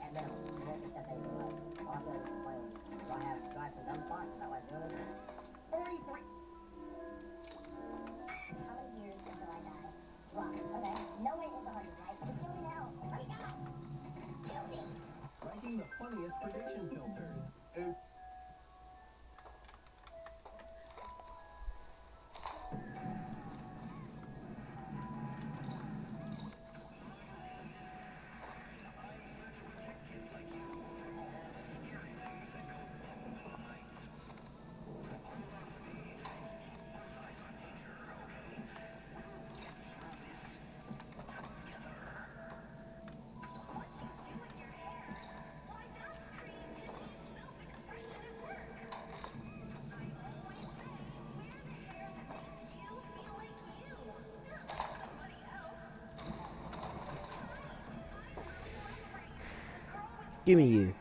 at minimum. You won't be stepping into life. I'll have to explain. Do I have some dumb spots? Is that why it's doing this? 40 point. How many years until I die? 12. Okay. No way it's 100, right? Just kill me now. Let me go. Kill me. Ranking the funniest prediction filters. Give me you.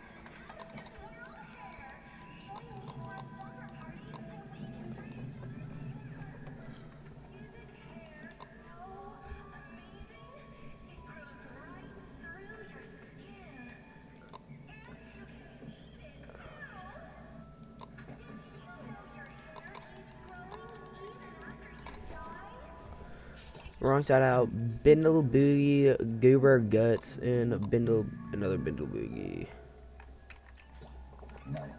Wrong side out. Bindle Boogie, Goober Guts, and another Bindle Boogie. 900.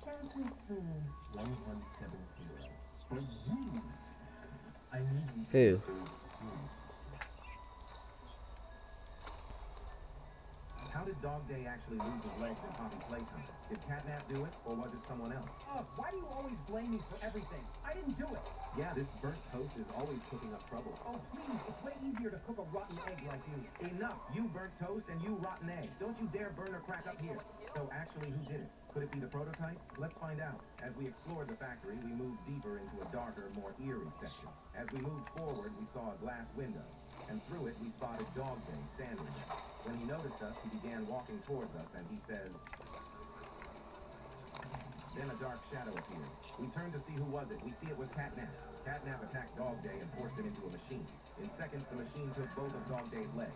Chapter 170. For you I need you. Who? How did Dog Day actually lose his legs in Poppy Playtime? Did Catnap do it, or was it someone else? Why do you always blame me for everything? I didn't do it. Yeah, this burnt toast is always cooking up trouble. Oh, please, it's way easier to cook a rotten egg like you. Enough! You burnt toast and you rotten egg. Don't you dare burn or crack up here. So actually, who did it? Could it be the prototype? Let's find out. As we explored the factory, we moved deeper into a darker, more eerie section. As we moved forward, we saw a glass window. And through it, we spotted Dog Day standing there. When he noticed us, he began walking towards us, and he says... Then a dark shadow appeared. We turned to see who was it. We see it was Catnap. Catnap attacked Dog Day and forced him into a machine. In seconds, the machine took both of Dog Day's legs.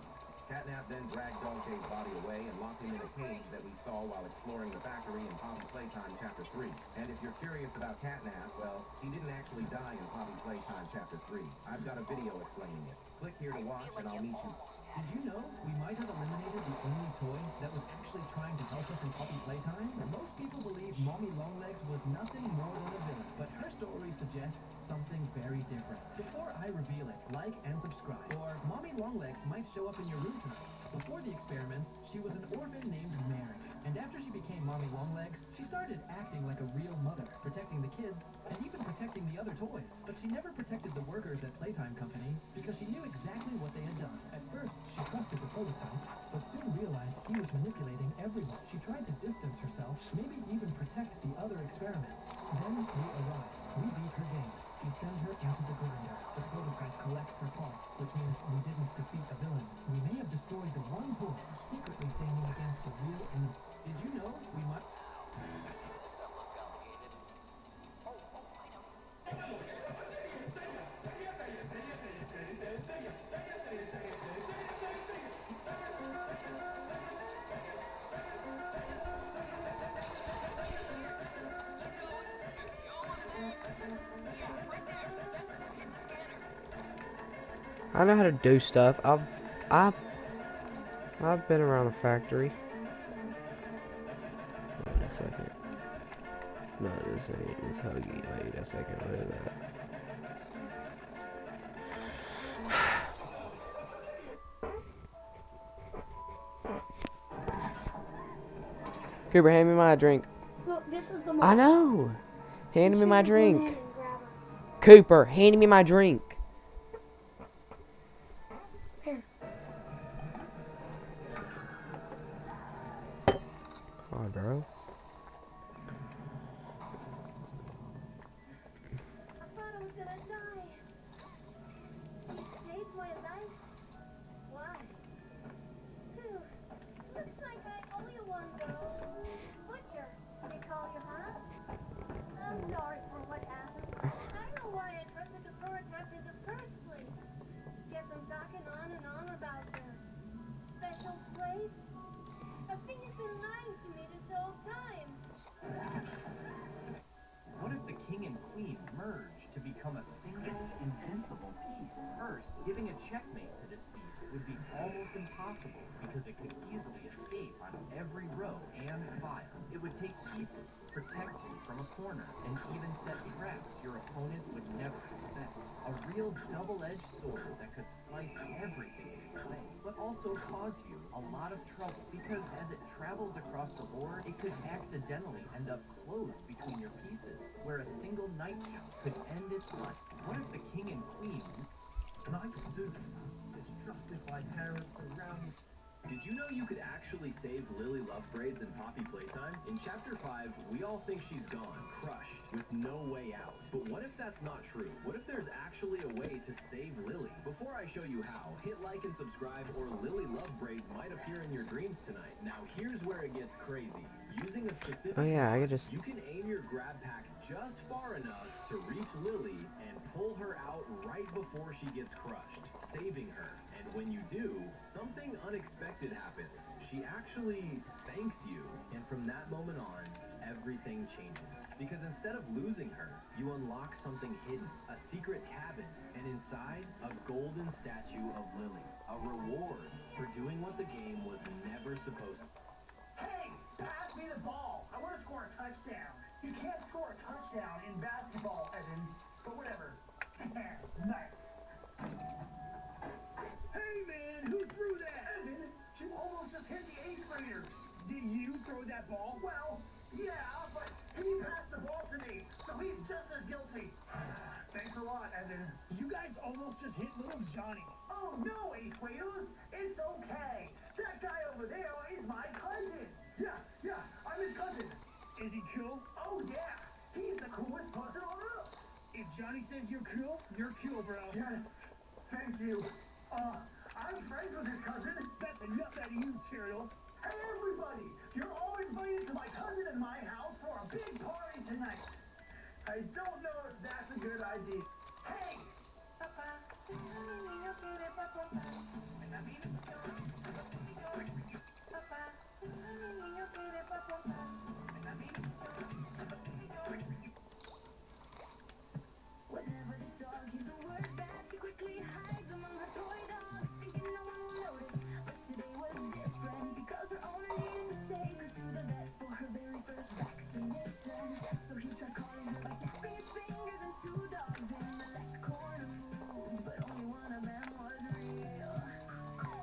Catnap then dragged Dog Day's body away and locked him in a cage that we saw while exploring the factory in Poppy Playtime Chapter 3. And if you're curious about Catnap, well, he didn't actually die in Poppy Playtime Chapter 3. I've got a video explaining it. Click here to watch and I'll meet you. Did you know we might have eliminated the only toy that was actually trying to help us in Poppy Playtime? Most people believe Mommy Longlegs was nothing more than a villain, but her story suggests something very different. Before I reveal it, like and subscribe, or Mommy Longlegs might show up in your room tonight. Before the experiments, she was an orphan named Mary, and after she became Mommy Longlegs, she started acting like a real mother, protecting the kids, and even protecting the other toys. But she never protected the workers at Playtime Company, because she knew exactly what they had done. At first, she trusted the prototype, but soon realized he was manipulating everyone. She tried to distance herself, maybe even protect the other experiments. Then we arrived. We beat her games. We send her into the grinder. The prototype collects her parts, which means we didn't defeat a villain. We may have destroyed the one toy secretly standing against the real enemy. Did you know we might... I know how to do stuff. I've been around the factory. Wait a second. No, this ain't. It's Huggy. Wait a second. What is that? Cooper, hand me my drink. Look, this is the I know. Hand me my drink. Grab her. Cooper, hand me my drink. Here. Come on, bro. I thought I was gonna die. You saved my life. Why? Phew. Looks like I owe you one, though. Butcher, they call you, huh? I'm sorry for what happened. I know why I trusted the prototype in the first place. Kept them talking on and on about the special place. I think he's been lying to me this whole time. What if the king and queen merge to become a single, invincible piece? First, giving a checkmate to this beast would be almost impossible because it could easily escape on every row and file. It would take pieces, protect you from a corner, and even set traps your opponent would never expect. A real double-edged sword that could slice everything in its way, but also cause you a lot of trouble because as it travels across the board, it could accidentally end up closed between your pieces, where a single knight jump could end its life. What if the king and queen... Knight Zuki is trusted by parents around... Did you know you could actually save Lily Lovebraids in Poppy Playtime? In Chapter 5, we all think she's gone, crushed, with no way out. But what if that's not true? What if there's actually a way to save Lily? Before I show you how, hit like and subscribe or Lily Lovebraids might appear in your dreams tonight. Now here's where it gets crazy. Using a specific you can aim your grab pack just far enough to reach Lily and pull her out right before she gets crushed, saving her. And when you do, something unexpected happens. She actually thanks you, and from that moment on, everything changes. Because instead of losing her, you unlock something hidden, a secret cabin, and inside, a golden statue of Lily, a reward for doing what the game was never supposed to. Hey, pass me the ball. I want to score a touchdown. You can't score a touchdown in basketball, Evan, but whatever. Nice. lot, Evan. You guys almost just hit little Johnny. Oh, no, Equators. It's okay. That guy over there is my cousin. Yeah, I'm his cousin. Is he cool? Oh, yeah. He's the coolest person on Earth. If Johnny says you're cool, bro. Yes, thank you. I'm friends with his cousin. That's enough out of you, Tyrael. Hey, everybody! You're all invited to my cousin and my house for a big party tonight. I don't know if that's a good idea. Hey! Whenever this dog hears the word back, she quickly hides among her toy dogs, thinking no one will notice. But today was different because her owner needed to take her to the vet for her very first vaccination. So he tried calling her by snapping his fingers, and two dogs in the left corner moved, but only one of them was real.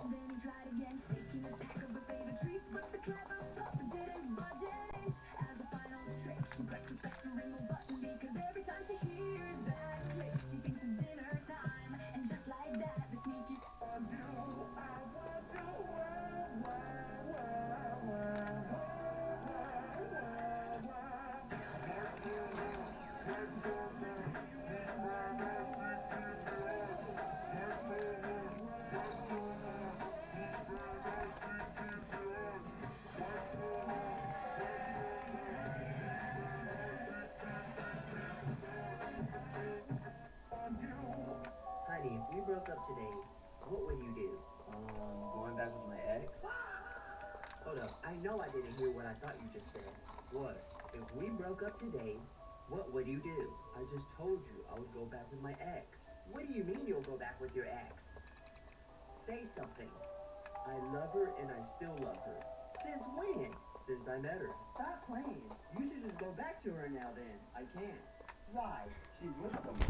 Then he tried again, shaking a pack of her favorite treats, but the clever pup didn't budge an inch. As a final trick, he pressed the special remote button, because every time she hears that click, she thinks it's dinner time. And just like that, the sneaky Honey, if we broke up today, what would you do? Going back with my ex? Hold up, I know I didn't hear what I thought you just said. What? If we broke up today, what would you do? I just told you I would go back with my ex. What do you mean you'll go back with your ex? Say something. I love her and I still love her. Since when? Since I met her. Stop playing. You should just go back to her now then. I can't. Why? She's with someone.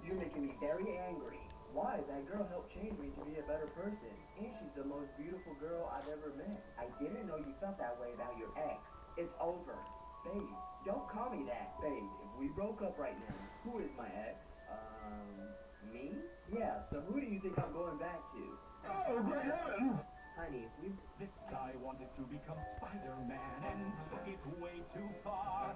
You're making me very angry. Why? That girl helped change me to be a better person. And she's the most beautiful girl I've ever met. I didn't know you felt that way about your ex. It's over. Babe, don't call me that. Babe, if we broke up right now, who is my ex? Me? Yeah, so who do you think I'm going back to? Honey, if we... This guy wanted to become Spider-Man and took it way too far.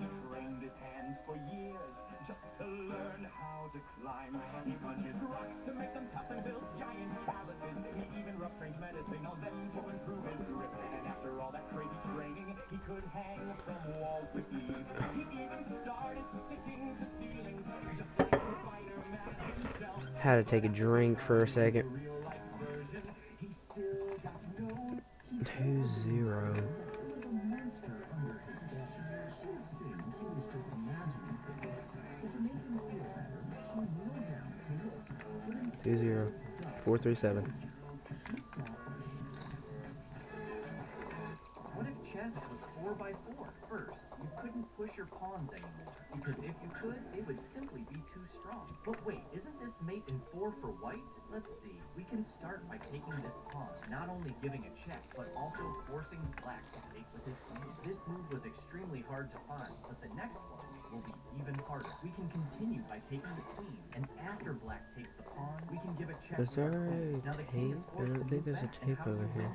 He trained his hands for years just to learn how to climb. He punches rocks to make them tough and builds giant calluses. He even rubbed strange medicine on them to improve his grip. And after all that crazy training, he could hang from walls with ease. He even started sticking to ceilings, just like Spider-Man himself. Had to take a drink for a second. 2-0. Two zero. 4-3-7. What if chess was 4x4? First, you couldn't push your pawns anymore, because if you could, it would simply be too strong. But wait, isn't this mate in 4 for white? Let's see. We can start by taking this pawn, not only giving a check, but also forcing black to take with his queen. This move was extremely hard to find, but the next ones will be even harder. We can continue by taking the queen, and after black takes the pawn, we can give a check. Is there a tape? I don't think there's a tape over here.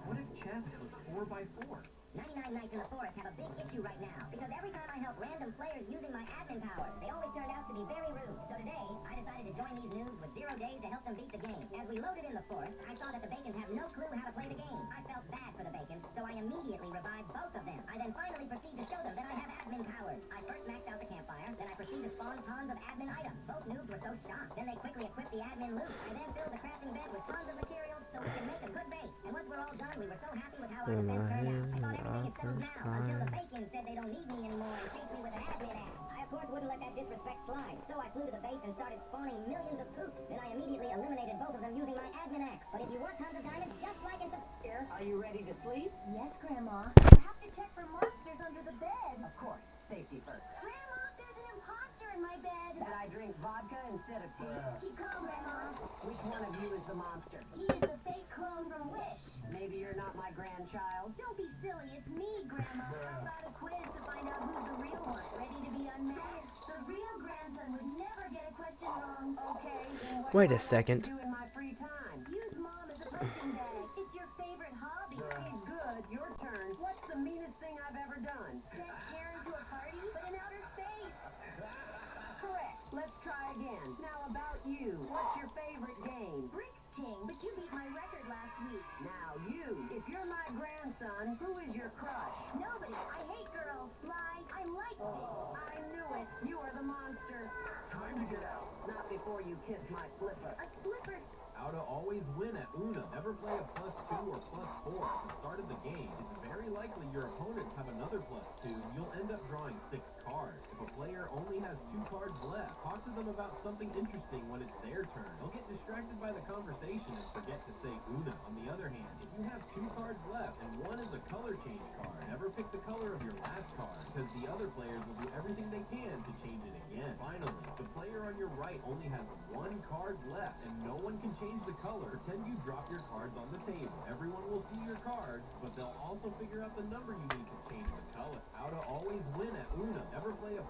What if chess was 4x4? 99 Nights in the Forest have a big issue right now, because every time I help random players using my admin powers, they always turned out to be very rude. So today, I decided to join these noobs with 0 days to help them beat the game. As we loaded in the forest, I saw that the Bacons have no clue how to play the game. I felt bad for the Bacons, so I immediately revived both of them. I then finally proceed to show them that I have admin powers. I first maxed out the campfire, then I proceed to spawn tons of admin items. Both noobs were so shocked. Then they quickly equipped the admin loot. I then filled the crafting bench with tons of materials so we can make a good base. And once we're all done, we were so happy with how our defense turned out. I thought everything is settled now, until the Bacons said they don't need me anymore and chased me with an admin axe. I of course wouldn't let that disrespect slide, so I flew to the base and started spawning millions of poops. Then I immediately eliminated both of them using my admin axe. But if you want tons of diamonds, just like and subscribe. Are you ready to sleep? Yes, Grandma. You have to check for monsters under the bed. Of course. Safety first. Grandma, there's an imposter in my bed. That I drink vodka instead of tea. Keep calm, Grandma. Which one of you is the monster? He is the fake clone from Wish. Maybe you're not my grandchild. Don't be silly, it's me, Grandma. How about a quiz to find out who's the real one? Ready to be unmasked? The real Dylan would never get a question wrong. Okay, then what Wait do a I like second. to do in my free time? Use Mom as a punching bag. It's your favorite hobby. He's good. Your turn. What's the meanest thing I've ever done? Set hair into a party, but in outer space. Correct. Let's try again. Now about you. What's your favorite game? Bricks King, but you beat my record last week. Now you. If you're my grandson, who is your crush? Nobody. I hate girls. Lie. I like I knew it. You are the monster. Time to get out. Not before you kiss my slipper. A slipper. How to always win at Uno. Never play a +2 or +4 at the start of the game. It's very likely your opponents have another +2 and you'll end up drawing 6 cards. If a player only has 2 cards left, talk to them about something interesting when it's their turn. They'll get distracted by the conversation and forget to say Uno. On the other hand, if you have 2 cards left and one is a color change card, never pick the color of your last card because the other players will do everything they can to change it again. Finally, if the player on your right only has 1 card left and no one can change the color, pretend you drop your cards on the table. Everyone will see your cards, but they'll also figure out the number you need to change the color. How to always win at Uno. Never play a...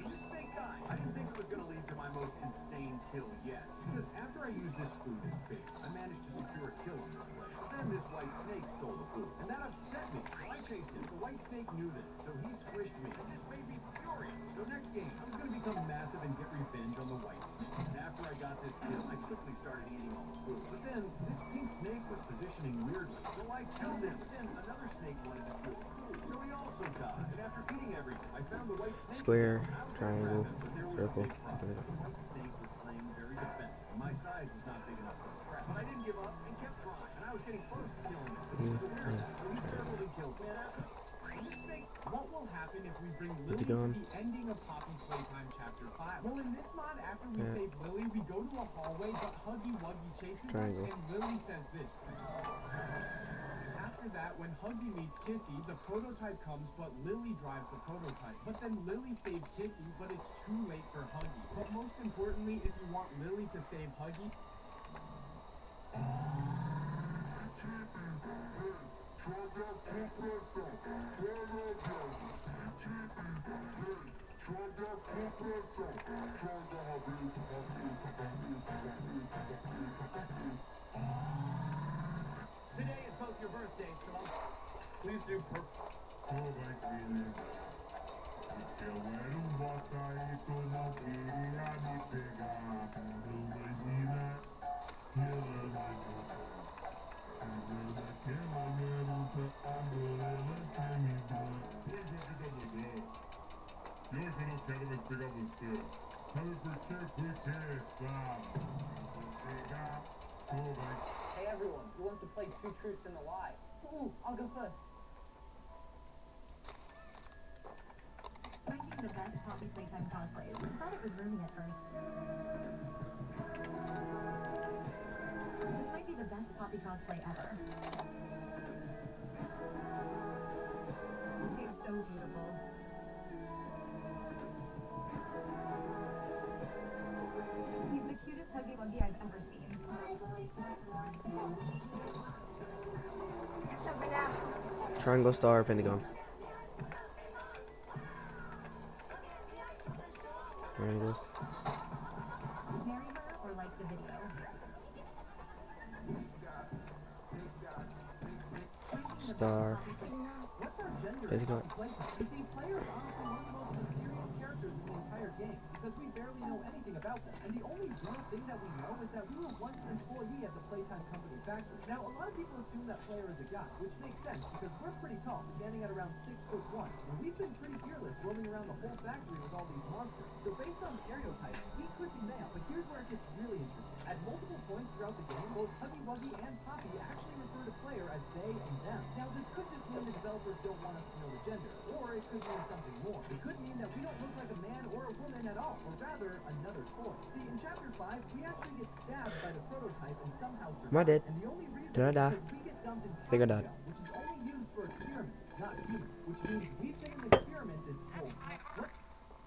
Snake time. I didn't think it was going to lead to my most insane kill yet. Because after I used this food as bait, I managed to secure a kill on this player. Then this white snake stole the food. And that upset me. So I chased him. The white snake knew this, so he squished me. And this made me furious. So next game, I was going to become massive and get revenge on the white snake. And after I got this kill, I quickly started eating all the food. But then, this pink snake was positioning weirdly. So I killed him. Then another snake wanted to steal the food. So he also died. And after eating everything, I found the white snake. Square, triangle, circle. The white snake was playing very defensive, and my size was not big enough for a trap. But I didn't give up and kept trying, and I was getting close to killing him. He was a weirdo, so he circled and killed me. This snake, what will happen if we bring Lily to the ending of Poppy Playtime Chapter 5? Well, in this mod, after we save Lily, we go to a hallway, but Huggy Wuggy chases us, and Lily says this. After that, when Huggy meets Kissy, the prototype comes, but Lily drives the prototype. But then Lily saves Kissy, but it's too late for Huggy. But most importantly, if you want Lily to save Huggy... Today is both your birthdays, so please do Hey everyone, who wants to play 2 Truths and a Lie? Ooh, I'll go first. Ranking the best Poppy Playtime cosplays. Thought it was roomy at first. This might be the best Poppy cosplay ever. She's so beautiful. He's the cutest Huggy Wuggy I've ever seen. Triangle, star, pentagon. Triangle. Marry her or like the video. Star. What's our gender in Pentagon. Poppy Playtime? You see, Player is honestly one of the most mysterious characters in the entire game, because we barely know anything about them. And the only real thing that we know is that we were once an employee at the Playtime Company factory. Now, a lot of people assume that Player is a guy, which makes sense, because we're pretty tall, standing at around 6'1", and we've been pretty fearless roaming around the whole factory with all these monsters. So based on stereotypes, he could be male, but here's where it gets really interesting. At multiple points throughout the game, both Huggy Wuggy and Poppy actually refer to Player as they and them. Now, this could just mean the developers don't want us to know the gender, or it could mean something more. It could mean that we don't look like a man or a woman at all, or rather, another toy. See, in Chapter 5, we actually get stabbed by the prototype and somehow survive. Am I dead? And the only reason Did I die? is because we get dumped in I think I died. gel, which is only used for experiments, not humans. Which means we've been an experiment this whole time. What?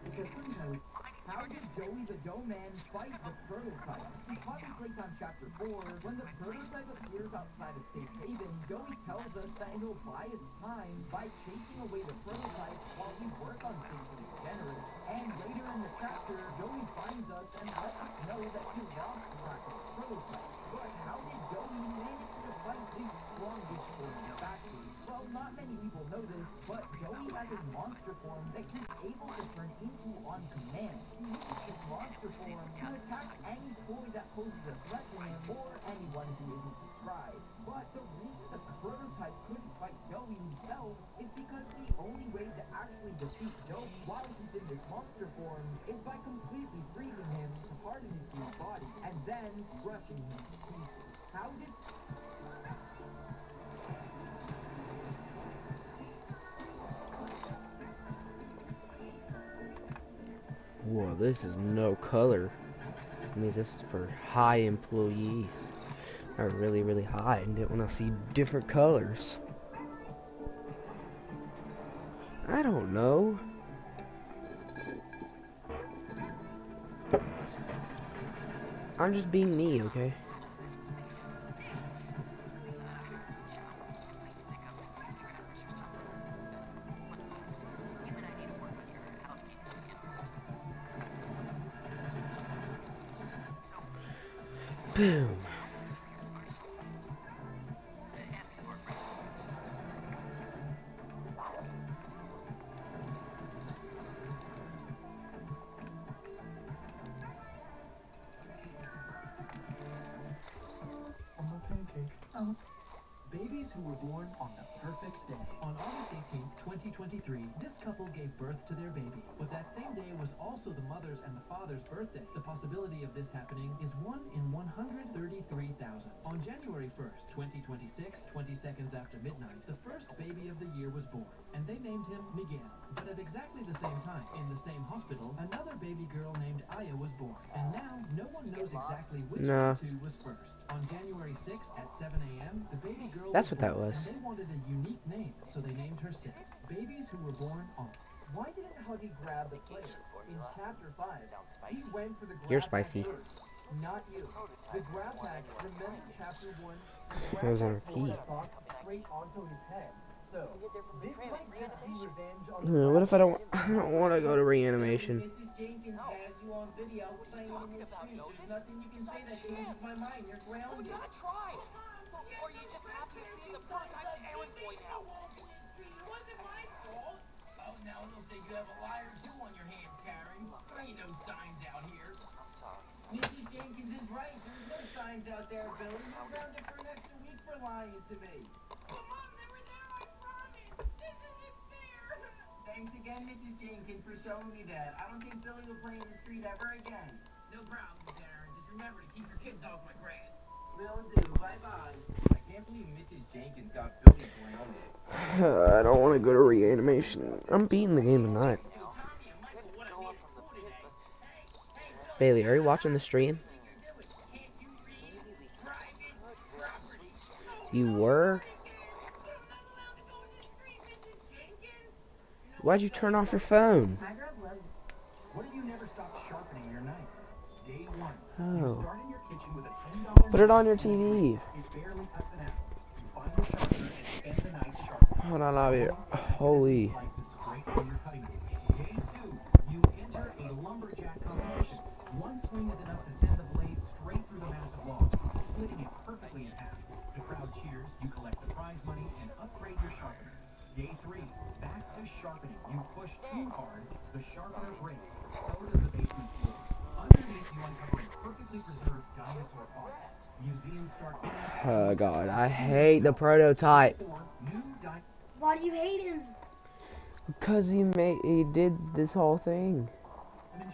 Because sometimes, how did Joey the Dough Man fight the prototype? In Poppy Playtime Chapter 4, when the prototype appears outside of Safe Haven, Joey tells us that he'll buy his time by chasing away the prototype while we work on fixing it generally. And chapter, Joey finds us and lets us know that he lost track of the prototype. But how did Joey manage to fight the strongest form in the factory? Well, not many people know this, but Joey has a monster form that he's able to turn into on command. He uses this monster form to attack any toy that poses a threat to him or anyone who isn't subscribed. But the reason the prototype couldn't fight Joey himself is because the only way to actually defeat Joey while he's in this monster form is by completely freezing him to harden his Greek body and then crushing him to pieces. How did... Whoa, this is no color. That means this is for high employees. Are really, really high and didn't want to see different colors. I don't know. I'm just being me, okay? Boom. Oh. Babies who were born on the perfect day. On August 18th, 2023, this couple gave birth to their baby. But that same day was also the mother's and the father's birthday. The possibility of this happening is 1 in 133,000. On January 1st, 2026, 20 seconds after midnight, the first baby of the year was born, and they named him Miguel. But at exactly the same time, in the same hospital, another baby girl named Aya was born. And now, no one knows exactly which of the two was first. On January 6th at 7 a.m., the baby girl That's what that was. and they wanted a unique name, so they named her Sid. Babies who were born on... Why didn't Huggy grab the player? In Chapter 5, he went for the grab You're spicy. pack first, not you. The grab pack, remember Chapter 1? It was on repeat. Fox straight onto his head. So, this might just be revenge on What if I don't want to go to reanimation? Mrs. Jenkins has you on video playing on your screen. There's nothing you can say that changes my mind. You're grounded. Try. Or you just have to see the prototype errand boy now. It wasn't my fault. Oh, now they'll say you have a liar too on your hands, Karen. There ain't no signs out here. Mrs. Jenkins is right. There's no signs out there, Billy. You're grounded for an extra week for lying to me. Thanks again, Mrs. Jenkins, for showing me that. I don't think Billy will play in the street ever again. No problem, Darren. Just remember to keep your kids off my grass. Will do. Bye-bye. I can't believe Mrs. Jenkins got Billy grounded. I don't want to go to reanimation. I'm beating the game tonight. Bailey, are you watching the stream? You were? Why'd you turn off your phone? What if you never stopped sharpening your knife? Day 1. Oh. You start in your kitchen with a $10 Put it on your TV. It barely cuts it out. You find the sharpener and spend the night sharpening. Hold on, I'll be here. Holy. Slices straight from your cutting board. Day 2, you enter a lumberjack competition. One swing is enough to send the blade straight through the massive log, splitting it perfectly in half. The crowd cheers, you collect the prize money, and upgrade your sharpener. Day 3, back to sharpening. You push too hard, the sharpener breaks. So does the basement floor. Underneath, you uncover a perfectly preserved dinosaur fossil. Museums start... Oh god, I hate the prototype. Why do you hate him? Because he did this whole thing.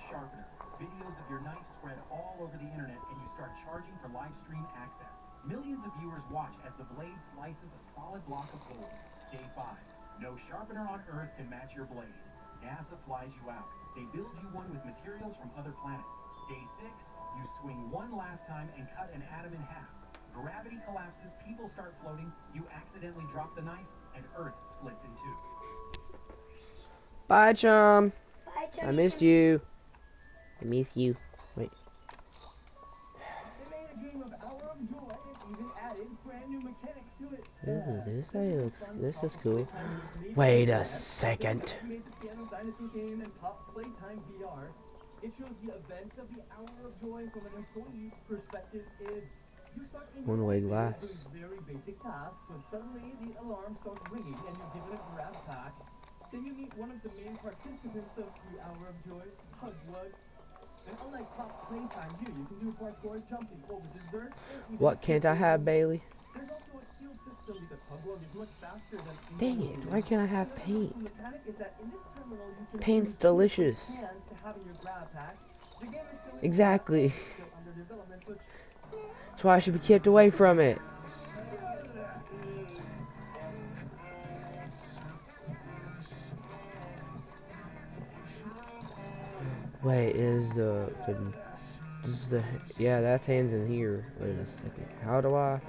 Sharpener. Videos of your knife spread all over the internet, and you start charging for live stream access. Millions of viewers watch as the blade slices a solid block of gold. Day 5. No sharpener on Earth can match your blade. NASA flies you out. They build you one with materials from other planets. Day 6. You swing one last time and cut an atom in half. Gravity collapses, people start floating, you accidentally drop the knife, and Earth splits in two. Bye, chum. Bye, chum. I missed you. I miss you. Wait. They made a game of Hour of Joy and even added brand new mechanics to it. Ooh, this is cool. Wait a second. We made the piano dinosaur game and pop playtime VR. It shows the events of the hour of joy from an employee's perspective. If you start in One-way glass. doing very basic tasks, but suddenly the alarm starts ringing and you're given a grab pack, then you meet one of the main participants of the hour of joy, Hugwug. And unlike Pop Playtime here, you can do parkour, jumping over dessert. What can't I have, Bailey? There's also a sealed system because Hugwug is much faster than... Dang it, why can't I have paint? The mechanic is that in this terminal you can Paint's use delicious. hands to have in your grab pack. The game is still Exactly. still under development, but That's why I should be kept away from it. Wait, yeah, that's hands in here. Wait a second. How do I?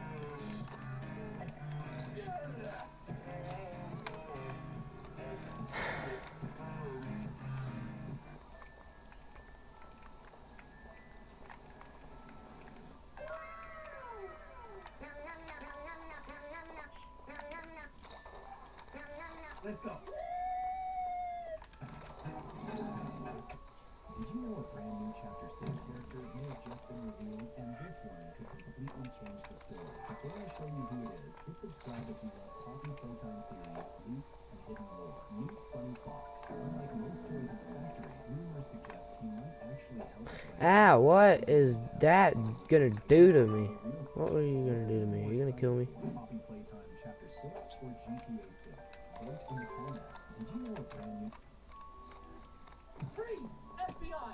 let's go. Did you know a brand new Chapter 6 character may have just been revealed, and this one could completely change the story? Before I show you who it is, hit subscribe if you love Poppy Playtime theories, loops, and hidden lore. Meet Funny Fox. Unlike most toys in the factory, rumors suggest he might actually help play. Ah, what is that gonna do to me? What are you gonna do to me? Are you gonna kill me? Poppy Playtime Chapter 6 or GTA 6? Vote in the comment. Did you know a brand new... Freeze! FBI!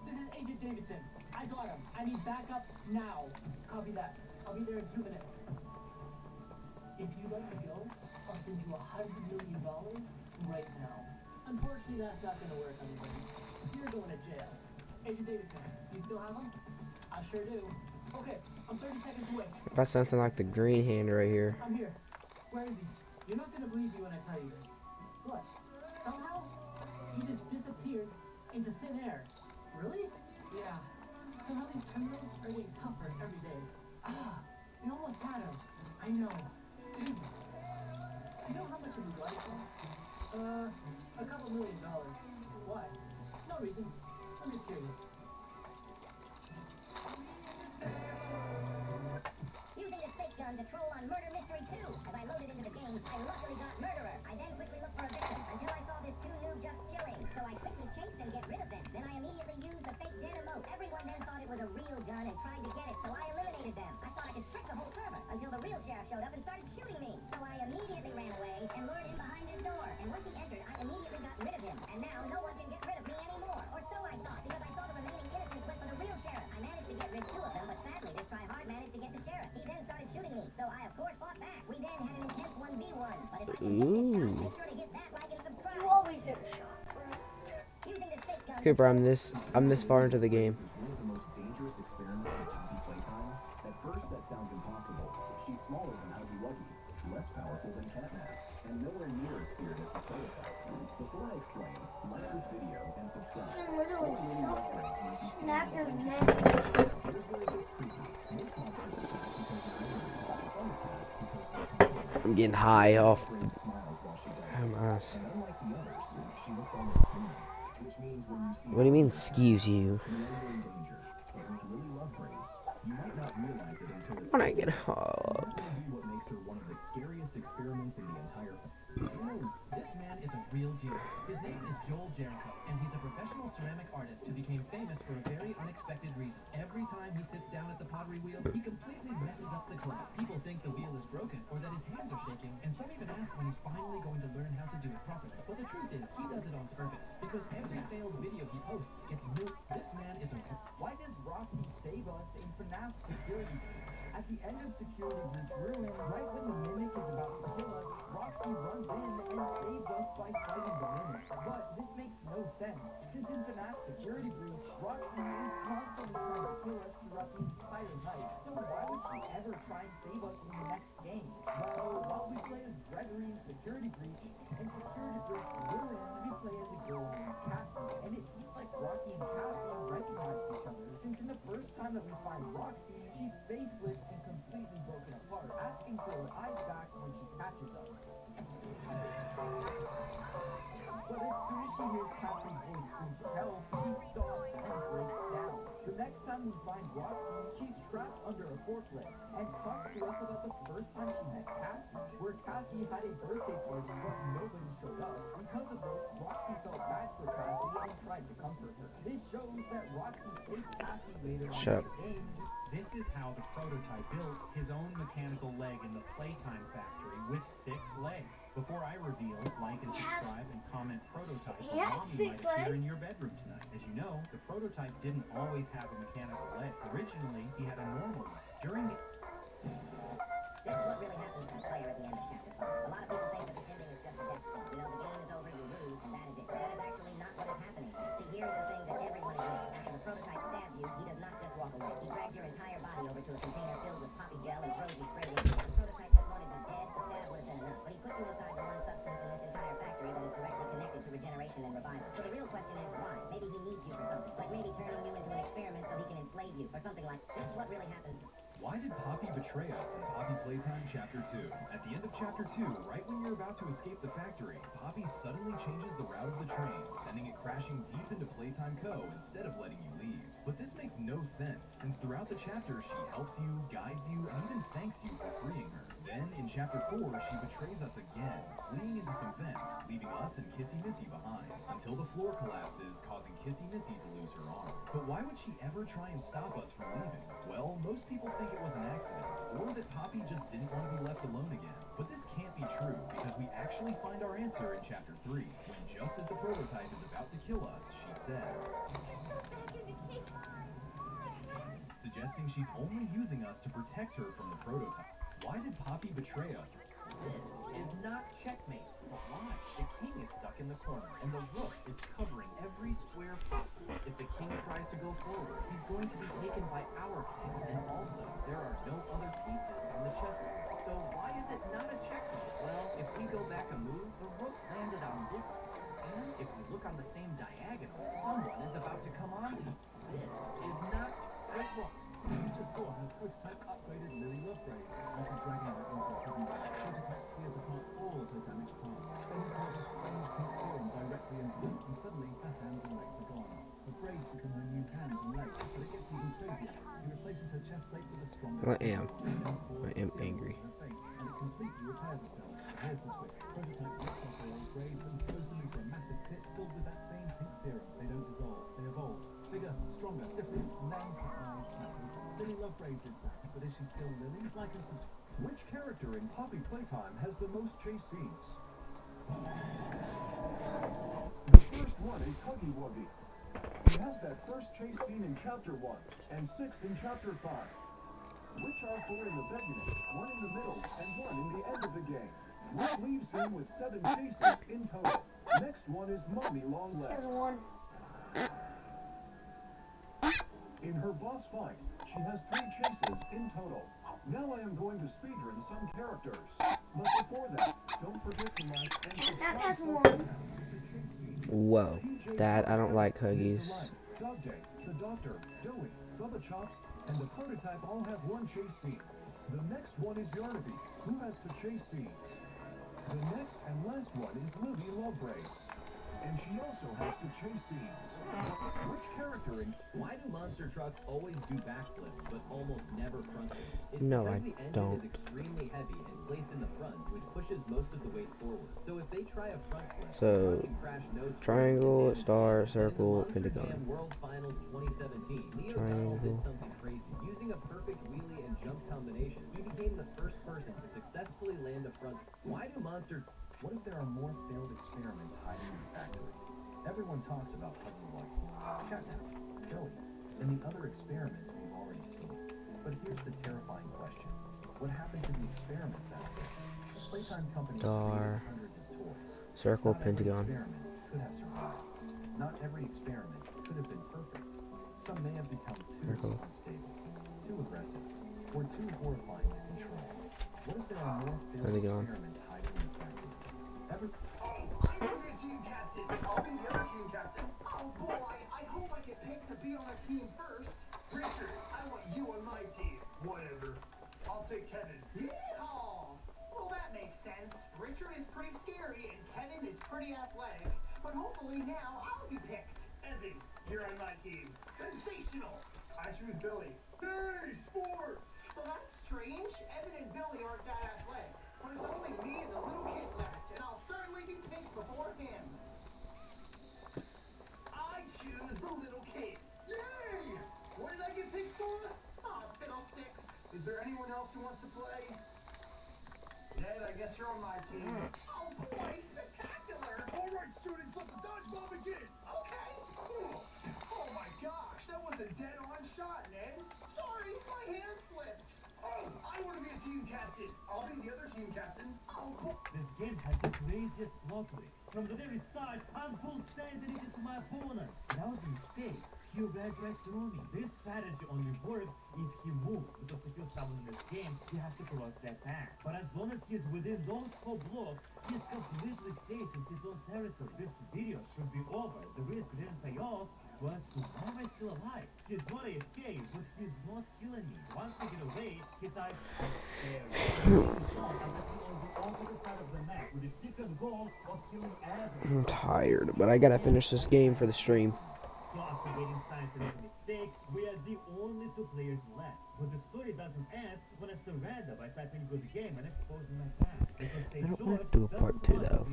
This is Agent Davidson. I got him. I need backup now. Copy that. I'll be there in 2 minutes. If you let me go, I'll send you $100 million right now. Unfortunately, that's not going to work, everybody. You're going to jail. Agent Davidson, you still have him? I sure do. Okay, I'm 30 seconds away. Got something like the green hand right here. I'm here. Where is he? You're not going to believe me when I tell you this. What? Somehow, he just disappeared into thin air. Really? Yeah. Somehow these criminals are getting tougher every day. Ah, we almost had him. I know. Dude, you know how much of his life cost? $2 million. Why? No reason. I'm just curious. Using this fake gun to troll on Murder Mystery 2. As I loaded into the game, I luckily got Murderer. I then quickly looked for a victim until I saw this 2 noob just chilling. So I quickly chased and get rid of them. Then I immediately used the fake dead emote. Everyone then thought it was a real gun and tried to get it, so I eliminated them. I thought I could trick the whole server until the real sheriff showed up and started shooting me. So I immediately ran away and lured him behind his door. And once he entered, I immediately got rid of him. And now no one can get rid of me anymore. Or so I thought, because I saw the remaining innocents went for the real sheriff. I managed to get rid of 2 of them, but sadly this tryhard managed to get the sheriff. He then started shooting me, so I of course fought back. We then had an intense 1v1. But if I can hit this shot, make sure to hit that like and subscribe. You always hit a shot. Using this fake gun. Cooper, I'm this far into the game. Is one of the most dangerous experiments in Poppy Playtime. At first, that sounds impossible. She's smaller than Huggy Wuggy, less powerful than Catnap, and nowhere near as feared as the prototype. Before I explain, like this video and subscribe. You can literally All mini upgrades might be snap your standard neck. Here's where it gets creepy. Most monsters attack because they're angry. Some attack because they're controlled. I'm getting high off. Brings smiles while she does I'm it. us. And unlike the others, she looks almost human, which means when you see What do you mean, excuse you? you know you're in danger. But with Lily Love Braids, you might not realize it until it's When I get that home. may be what makes her one of the scariest experiments in the entire Did you know this man is a real genius? His name is Joel Jericho, and he's a professional ceramic artist who became famous for a very unexpected reason. Every time he sits down at the pottery wheel, he completely messes up the clay. People think the wheel is broken or that his hands are shaking, and some even ask when he's finally going to learn how to do it properly. But the truth is, he does it on purpose, because every failed video he posts gets milked. This man is a... Why does Roxy save us in FNAF security? At the end of Security Breach Ruin, right when the Mimic is about to kill us, Roxy runs in and saves us by fighting the Mimic. But this makes no sense, since in FNAF Security Breach, Roxy is constantly trying to kill us throughout the entire night. So why would she ever try and save us in the next game? Well, while we play as Gregory in Security Breach, in Security Breach Ruin, we play as a girl named Cassie. And it seems like Rocky and Cassie recognize each other, since in the first time that we find Roxy, she's faceless and completely broken apart, asking for her eyes back when she catches us. But as soon as she hears Cassie's voice screams help, she stops and breaks down. The next time we find Roxy, she's trapped under a forklift and talks to us about the first time she met Cassie, where Cassie had a birthday party but nobody showed up. Because of this, Roxy felt bad for Cassie and tried to comfort her. This shows that Roxy saved Cassie later on in the game. This is how the prototype built his own mechanical leg in the Playtime factory with 6 legs. Before I reveal, like and subscribe and comment prototype, or Mommy might appear in your bedroom tonight. As you know, the prototype didn't always have a mechanical leg. Originally, he had a normal one. During the... This is what really happens to the player at the end of chapter 5. A lot of people think that the ending is just a death scene. You know, the game is over, you lose, and that is it. But that is actually not what is happening. See, here's the thing that everyone is missing. After the prototype stabs you, he does not just walk away. He drags your entire body over to a container filled with poppy gel and throws you straight into it. The prototype just wanted you dead. The stab would have been enough. But he puts you inside the one substance in this entire factory that is directly connected to regeneration and revival. So the real question is, why? Maybe he needs you for something. Like maybe turning you into an experiment so he can enslave you, or something like this is what really happens. Why did Poppy betray us in Poppy Playtime Chapter 2? At the end of Chapter 2, right when you're about to escape the factory, Poppy suddenly changes the route of the train, sending it crashing deep into Playtime Co. instead of letting you leave. But this makes no sense, since throughout the chapter she helps you, guides you, and even thanks you for freeing her. Then, in Chapter 4, she betrays us again, fleeing into some vents, leaving us and Kissy Missy behind, until the floor collapses, causing Kissy Missy to lose her arm. But why would she ever try and stop us from leaving? Well, most people think it was an accident, or that Poppy just didn't want to be left alone again. But this can't be true, because we actually find our answer in Chapter 3, when just as the prototype is about to kill us, she says, suggesting she's only using us to protect her from the prototype. Why did Poppy betray us? This is not checkmate. But why? The king is stuck in the corner, and the rook is covering every square possible. If the king tries to go forward, he's going to be taken by our king, and also, there are no other pieces on the chessboard. So why is it not a checkmate? Well, if we go back a move, the rook landed on this square, and if we look on the same diagonal, someone is about to come onto you. This is not... Wait, what? You just saw how Prototype upgraded Lily Lovegrave after dragging her into a hidden room. Prototype tears apart all of her damaged parts. Then he pours a strange pink serum directly into them, and suddenly her hands and legs are gone. Her braids become her new hands and legs, but it gets even crazier. He replaces her chest plate with a stronger... I am angry. Her face, and it completely repairs itself. Here's the twist. Prototype rips off her old braids and throws them into a massive pit filled with that same pink serum. They don't dissolve, they evolve. Bigger, stronger, different, name, eyes, snappy. Lily Lovegrave is back, but is she still Lily? Like and subscribe. Which character in Poppy Playtime has the most chase scenes? The first one is Huggy Wuggy. He has that first chase scene in Chapter 1, and 6 in Chapter 5. Which are 4 in the beginning, 1 in the middle, and 1 in the end of the game? Which leaves him with 7 chases in total. Next one is Mommy Longlegs. In her boss fight, she has 3 chases in total. Now I am going to speedrun some characters. But before that, don't forget to like and subscribe. Whoa, Dad, I don't like Huggies. Dog Day, the Doctor, Joey, Bubba Chops, and the prototype all have 1 chase scene. The next one is Yarnaby, who has to chase scenes. The next and last one is Lily Lovegrave, and she also has to chase scenes. Which character in... Why do monster trucks always do backflips, but almost never front flips? It's No, because I the engine don't. is extremely heavy and placed in the front, which pushes most of the weight forward. So if they try a front flip, So, the truck can crash nose first triangle, and damage star, the engine. circle, But in the Monster pentagon. Jam World Finals 2017, Leo Donald Triangle. did something crazy. Using a perfect wheelie and jump combination, he became the first person to successfully land a front. Why do monster... What if there are more failed experiments hiding in the factory? Everyone talks about Huggy Wuggy, Catnap, Joey, and the other experiments we've already seen. But here's the terrifying question. What happened to the experiment factory? The Playtime Company Star, created hundreds of toys. circle, Not every pentagon. experiment could have survived. Not every experiment could have been perfect. Some may have become too Circle. unstable, too aggressive, or too horrifying to control. What if there are more failed Pentagon. experiments hiding in the factory? I'm the team captain. I'll be the other team captain. Oh boy, I hope I get picked to be on a team first. Richard, I want you on my team. Whatever. I'll take Kevin. Yeehaw! Well, that makes sense. Richard is pretty scary and Kevin is pretty athletic. But hopefully now I'll be picked. team. Sensational! I choose Billy. Hey, sports! Well, that's strange. Evan and Billy aren't that athletic. But it's only me and the little kid left, and I'll certainly be picked before him. I choose the little kid. Yay! What did I get picked for? Oh, fiddlesticks. Is there anyone else who wants to play? Ned, I guess you're on my team. Oh boy, spectacular! All right, students, let the dodgeball begin. Okay. Oh my gosh, that was a dead-on shot, Ned. Sorry, my hand slipped. Oh, I want to be a team captain. I'll be the other team captain. Oh, This game has the craziest plot twist. From the very start, I'm full sending it to my opponent. That was a mistake. He read right through me. This strategy only works if he moves, because to kill someone in this game, you have to cross that path. But as long as he's within those 4 blocks, he's completely safe in his own territory. This video should be over. The risk didn't pay off, but why am I still alive? He's not AFK, but he's not killing me. Once I get away, he types scary. As I be on the opposite side of the map with the secret goal of killing everyone. I'm tired, but I gotta finish this game for the stream. So after waiting sign to make a mistake, we are the only 2 players left. But the story doesn't end when I surrender by typing good game and exposing my path. Because St. I don't George want to do a part 2 though.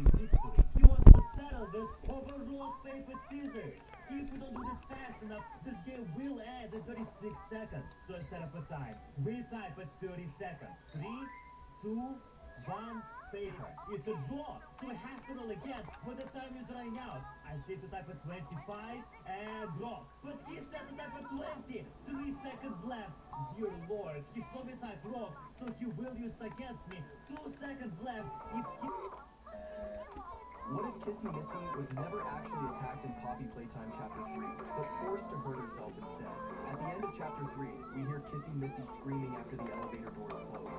He wants to settle this over rock, paper, scissors. If we don't do this fast enough, this game will end in 36 seconds. So I set up a time. We type at 30 seconds. 3, 2, 1, paper. It's a draw, so we have to roll again, but the time is running out. I say to type at 25 and draw. But he said to type at 20. 3 seconds left. Dear Lord, he saw me type rock, so he will use it against me. 2 seconds left. If he... What if Kissy Missy was never actually attacked in Poppy Playtime Chapter 3, but forced to hurt herself instead? At the end of Chapter 3, we hear Kissy Missy screaming after the elevator doors close.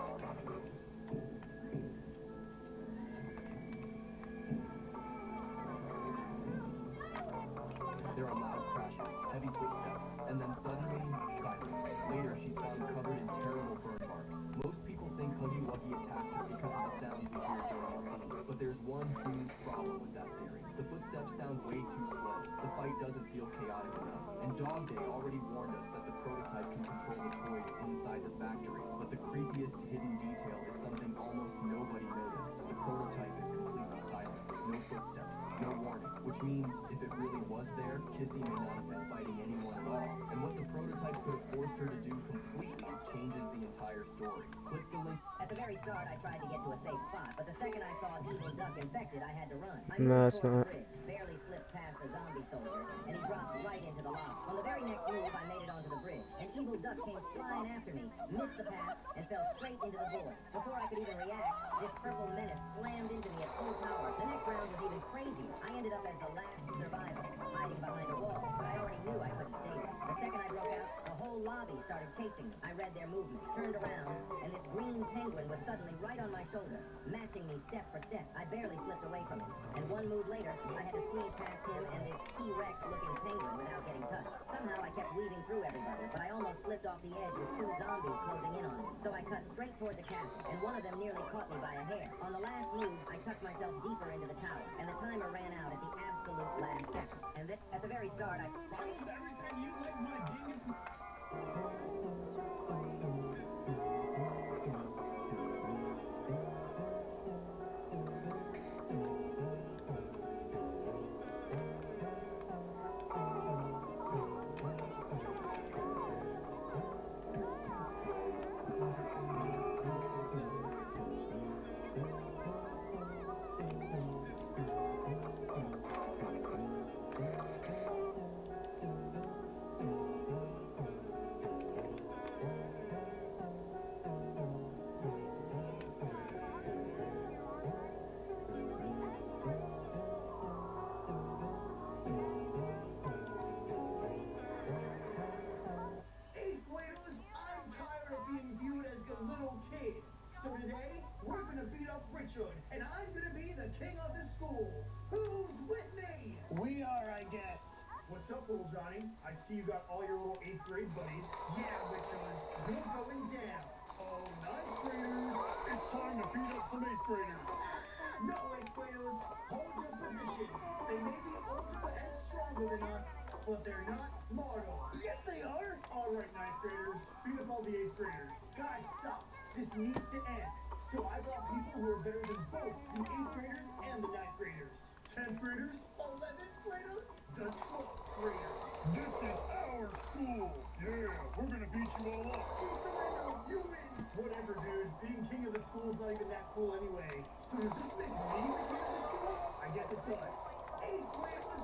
There are loud crashes, heavy footsteps, and then suddenly, silence. Later, she's found covered in terrible burn marks. Most people think Huggy Wuggy attacked her because of the sounds we hear during the scene. But there's one huge problem with that theory. The footsteps sound way too slow. The fight doesn't feel chaotic enough. And Dog Day already warned us that the prototype can control the toys inside the factory. But the creepiest hidden detail is something almost nobody noticed. The prototype is completely silent. No footsteps. No warning. Which means, if it really was there, Kissy may not have been fighting anyone at all. And what the prototype could have forced her to do completely changes the entire story. Click the link. At the very start, I tried to get to a safe spot, but the second I saw an evil duck infected, I had to run. I No, moved it's toward not. the bridge, barely slipped past a zombie soldier, and he dropped right into the lava. On the very next move, I made it onto the bridge. An evil duck came flying after me, missed the path, and fell straight into the void. Before I could even react, this purple menace slammed into me at full power. The next round was even crazier. I ended up as the last survivor, hiding behind a wall, but I already knew I couldn't stay there. The second I broke out, the whole lobby started chasing me. I read their movements, turned around, and this green penguin was suddenly right on my shoulder, matching me step for step. I barely slipped away from him, and one move later, I had to squeeze past him and this T-Rex looking penguin without getting touched. Somehow I kept weaving through everybody, but I almost slipped off the edge with 2 zombies closing in on me. So I cut straight toward the castle, and one of them nearly caught me by a hair. On the last move, I tucked myself deeper into the tower, and the timer ran out at the absolute last second. And at the very start, I every time you let my demons... So today, we're gonna beat up Richard, and I'm gonna be the king of the school. Who's with me? We are, I guess. What's up, little Johnny? I see you got all your little 8th grade buddies. Yeah, Richard, you're going down. Oh, 9th graders, it's time to beat up some 8th graders. No, 8th graders, hold your position. They may be older and stronger than us, but they're not smarter. Yes, they are. All right, 9th graders, beat up all the 8th graders. Guys, stop. This needs to end. So I brought people who are better than both the 8th graders and the 9th graders. 10th graders, 11th graders, the 12th graders. This is our school. Yeah, we're gonna beat you all up. You win. Whatever, dude. Being king of the school is not even that cool anyway. So does this make me the king of the school? I guess it does. 8th grade was...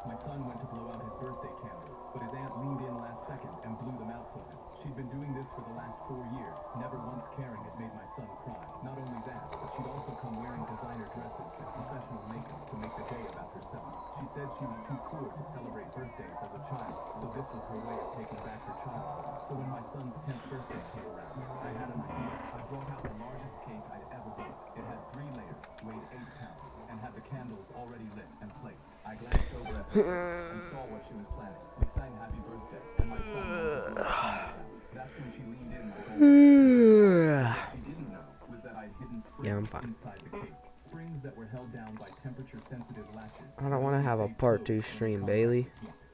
My son went to blow out his birthday candles, but his aunt leaned in last second and blew them out for him. She'd been doing this for the last 4 years, never once caring it made my son cry. Not only that, but she'd also come wearing designer dresses and professional makeup to make the day about herself. She said she was too poor to celebrate birthdays as a child, so this was her way of taking back her childhood. So when my son's 10th birthday came around, I had an idea. I brought out the largest cake I'd ever baked. It had 3 layers, weighed 8 pounds, and had the candles already lit and placed. I glanced over at her and saw what she was planning. We sang happy birthday, and my son wanted to blow the candles out. That's when she leaned in like always. What she didn't know was that I'd hidden springs inside the cake. Springs that were held down by temperature-sensitive latches. I don't want to have a part 2 stream, Bailey.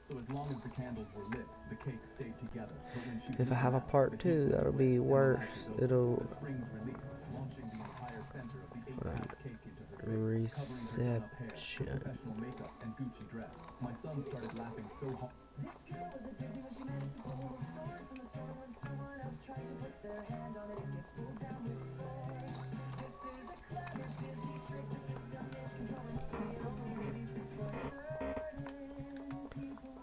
So as long as the candles were lit, the cake stayed together. But when she If I have a part 2, that'll be worse. It'll... The springs released, launching the entire center of the 8-pound cake into her face, covering her in up hair, professional makeup, and Gucci dress. My son started laughing so hard. This girl was a Disney when she managed to pull a sword from the sword when someone else tries to put their hand on it. It gets pulled down with force. This is a clever Disney trick. The system is controlling the only release is for certain people.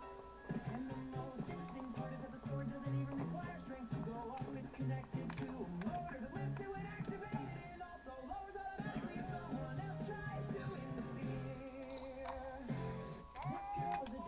And the most interesting part is that the sword doesn't even require strength to go up. It's connected to a motor that lifts it when activated and also lowers automatically if someone else tries to interfere. This girl was a...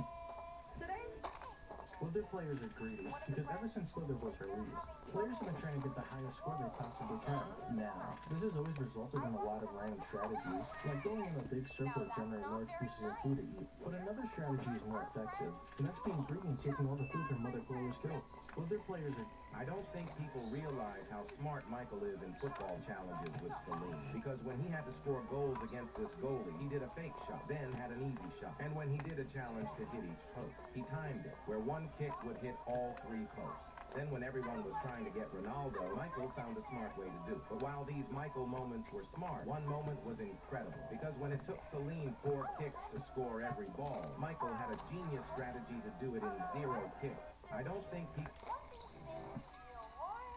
Slither players are greedy because ever since Slither was released, players have been trying to get the highest score they possibly can. Now, this has always resulted in a lot of random strategies, like going in a big circle to generate large pieces of food to eat. But another strategy is more effective, and that's being greedy and taking all the food from other players' kills. Slither players are... I don't think people realize how smart Michael is in football challenges with Celine. Because when he had to score goals against this goalie, he did a fake shot, then had an easy shot. And when he did a challenge to hit each post, he timed it, where one kick would hit all 3 posts. Then when everyone was trying to get Ronaldo, Michael found a smart way to do it. But while these Michael moments were smart, one moment was incredible. Because when it took Celine 4 kicks to score every ball, Michael had a genius strategy to do it in 0 kicks. I don't think he...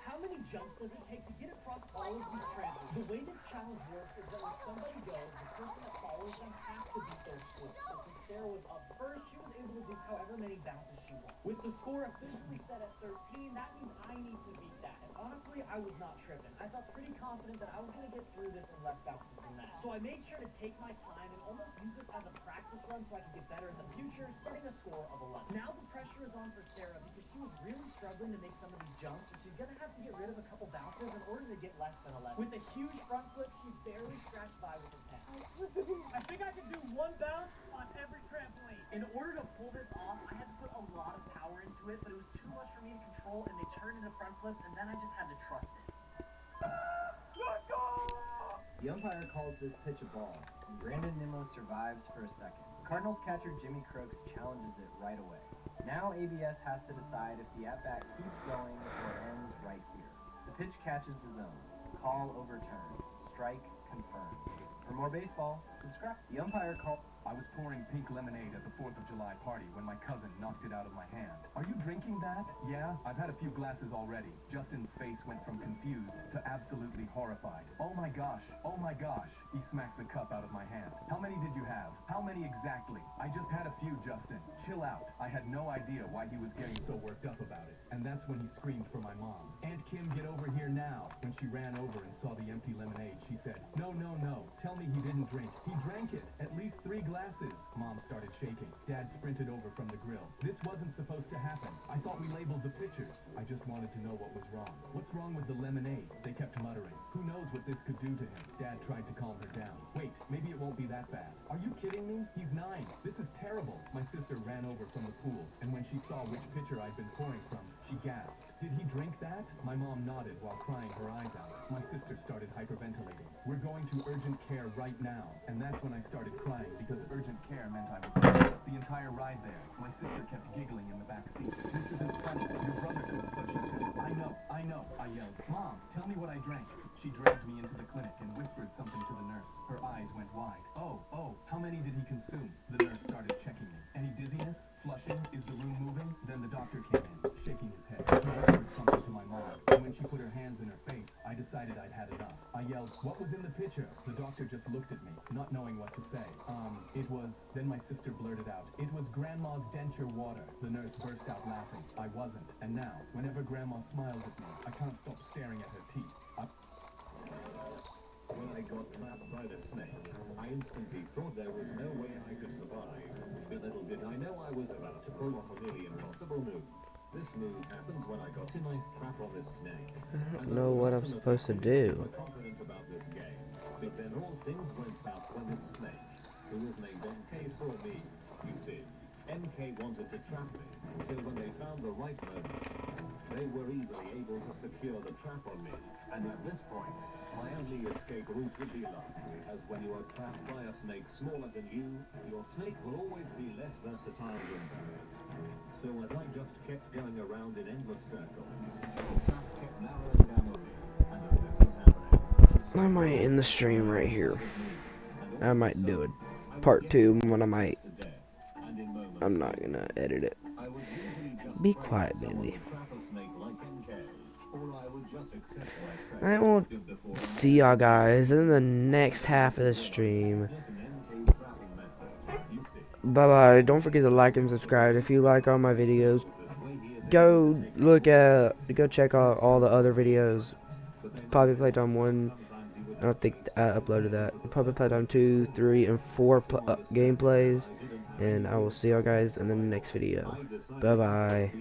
How many jumps does it take to get across all of these trampolines? The way this challenge works is that when somebody goes, the person that follows them has to beat their score. So since Sarah was up first, she was able to do however many bounces she wants. With the score officially set at 13, that means I need to beat that. And honestly, I was not tripping. I felt pretty confident that I was going to get through this in less bounces than that. So I made sure to take my time and almost use this as a practice run so I could get better in the future, setting a score of 11. Now the pressure is on for Sarah because she was really struggling to make some of these jumps, and she's going to have to get rid of a couple bounces in order to get less than 11. With a huge front flip, she barely scratched by with her 10. I think I can do 1 bounce on every trampoline. In order to pull this off, I had to put a lot of power into it, but it was too much for me to control, and they turned into front flips, and then I just had to trust it. The umpire calls this pitch a ball, and Brandon Nimmo survives for a second. Cardinals catcher Jimmy Crooks challenges it right away. Now ABS has to decide if the at-bat keeps going or ends right here. The pitch catches the zone. Call overturned. Strike confirmed. For more baseball, subscribe. The umpire called... I was pouring pink lemonade at the 4th of July party when my cousin knocked it out of my hand. Are you drinking that? Yeah? I've had a few glasses already. Justin's face went from confused to absolutely horrified. Oh my gosh. Oh my gosh. He smacked the cup out of my hand. How many did you have? How many exactly? I just had a few, Justin. Chill out. I had no idea why he was getting so worked up about it. And that's when he screamed for my mom. Aunt Kim, get over here now. When she ran over and saw the empty lemonade, she said, no, no, no. Tell me he didn't drink. He drank it. At least 3 glasses. Mom started shaking. Dad sprinted over from the grill. This wasn't supposed to happen. I thought we labeled the pitchers. I just wanted to know what was wrong. What's wrong with the lemonade? They kept muttering. Who knows what this could do to him? Dad tried to calm her down. Wait, maybe it won't be that bad. Are you kidding me? He's 9. This is terrible. My sister ran over from the pool, and when she saw which pitcher I'd been pouring from, she gasped. Did he drink that? My mom nodded while crying her eyes out. My sister started hyperventilating. We're going to urgent care right now. And that's when I started crying because urgent chair meant I was there. The entire ride there, my sister kept giggling in the back seat. This isn't funny. Your brother knows what she said. I know, I yelled. Mom, tell me what I drank. She dragged me into the clinic and whispered something to the nurse. Her eyes went wide. Oh, how many did he consume? The nurse started checking me. Any dizziness? Flushing? Is the room moving? Then the doctor came in, shaking his head. He whispered something to my mom, and when she put her hands in her face, I decided I'd had enough. I yelled, what was in the pitcher? The doctor just looked at me, not knowing what to say. It was, then my sister blurted out, it was Grandma's denture water. The nurse burst out laughing. I wasn't. And now, whenever Grandma smiles at me, I can't stop staring at her teeth. When I got trapped by the snake, I instantly thought there was no way I could survive. Little did I know I was about to pull off a really impossible move. This move happens when I got a nice trap on this snake. I don't know what I'm supposed to do. I'm confident about this game, but then all things went south when this snake, who was named MK, saw me. You see, MK wanted to trap me, so when they found the right moment, they were easily able to secure the trap on me. And at this point, my only escape route would be luck, as when you are trapped by a snake smaller than you, your snake will always be less versatile than theirs. So as I just kept going around in endless circles, the trap kept narrowing down on me, and as this was happening, I might end the stream right here. I might do it. Part 2 when I'm not gonna edit it. Be quiet, baby. I will see y'all guys in the next half of the stream. Bye bye. Don't forget to like and subscribe if you like all my videos. Go check out all the other videos. Poppy Playtime 1. I don't think I uploaded that. Poppy Playtime 2, 3, and 4 gameplays. And I will see y'all guys in the next video. Bye bye.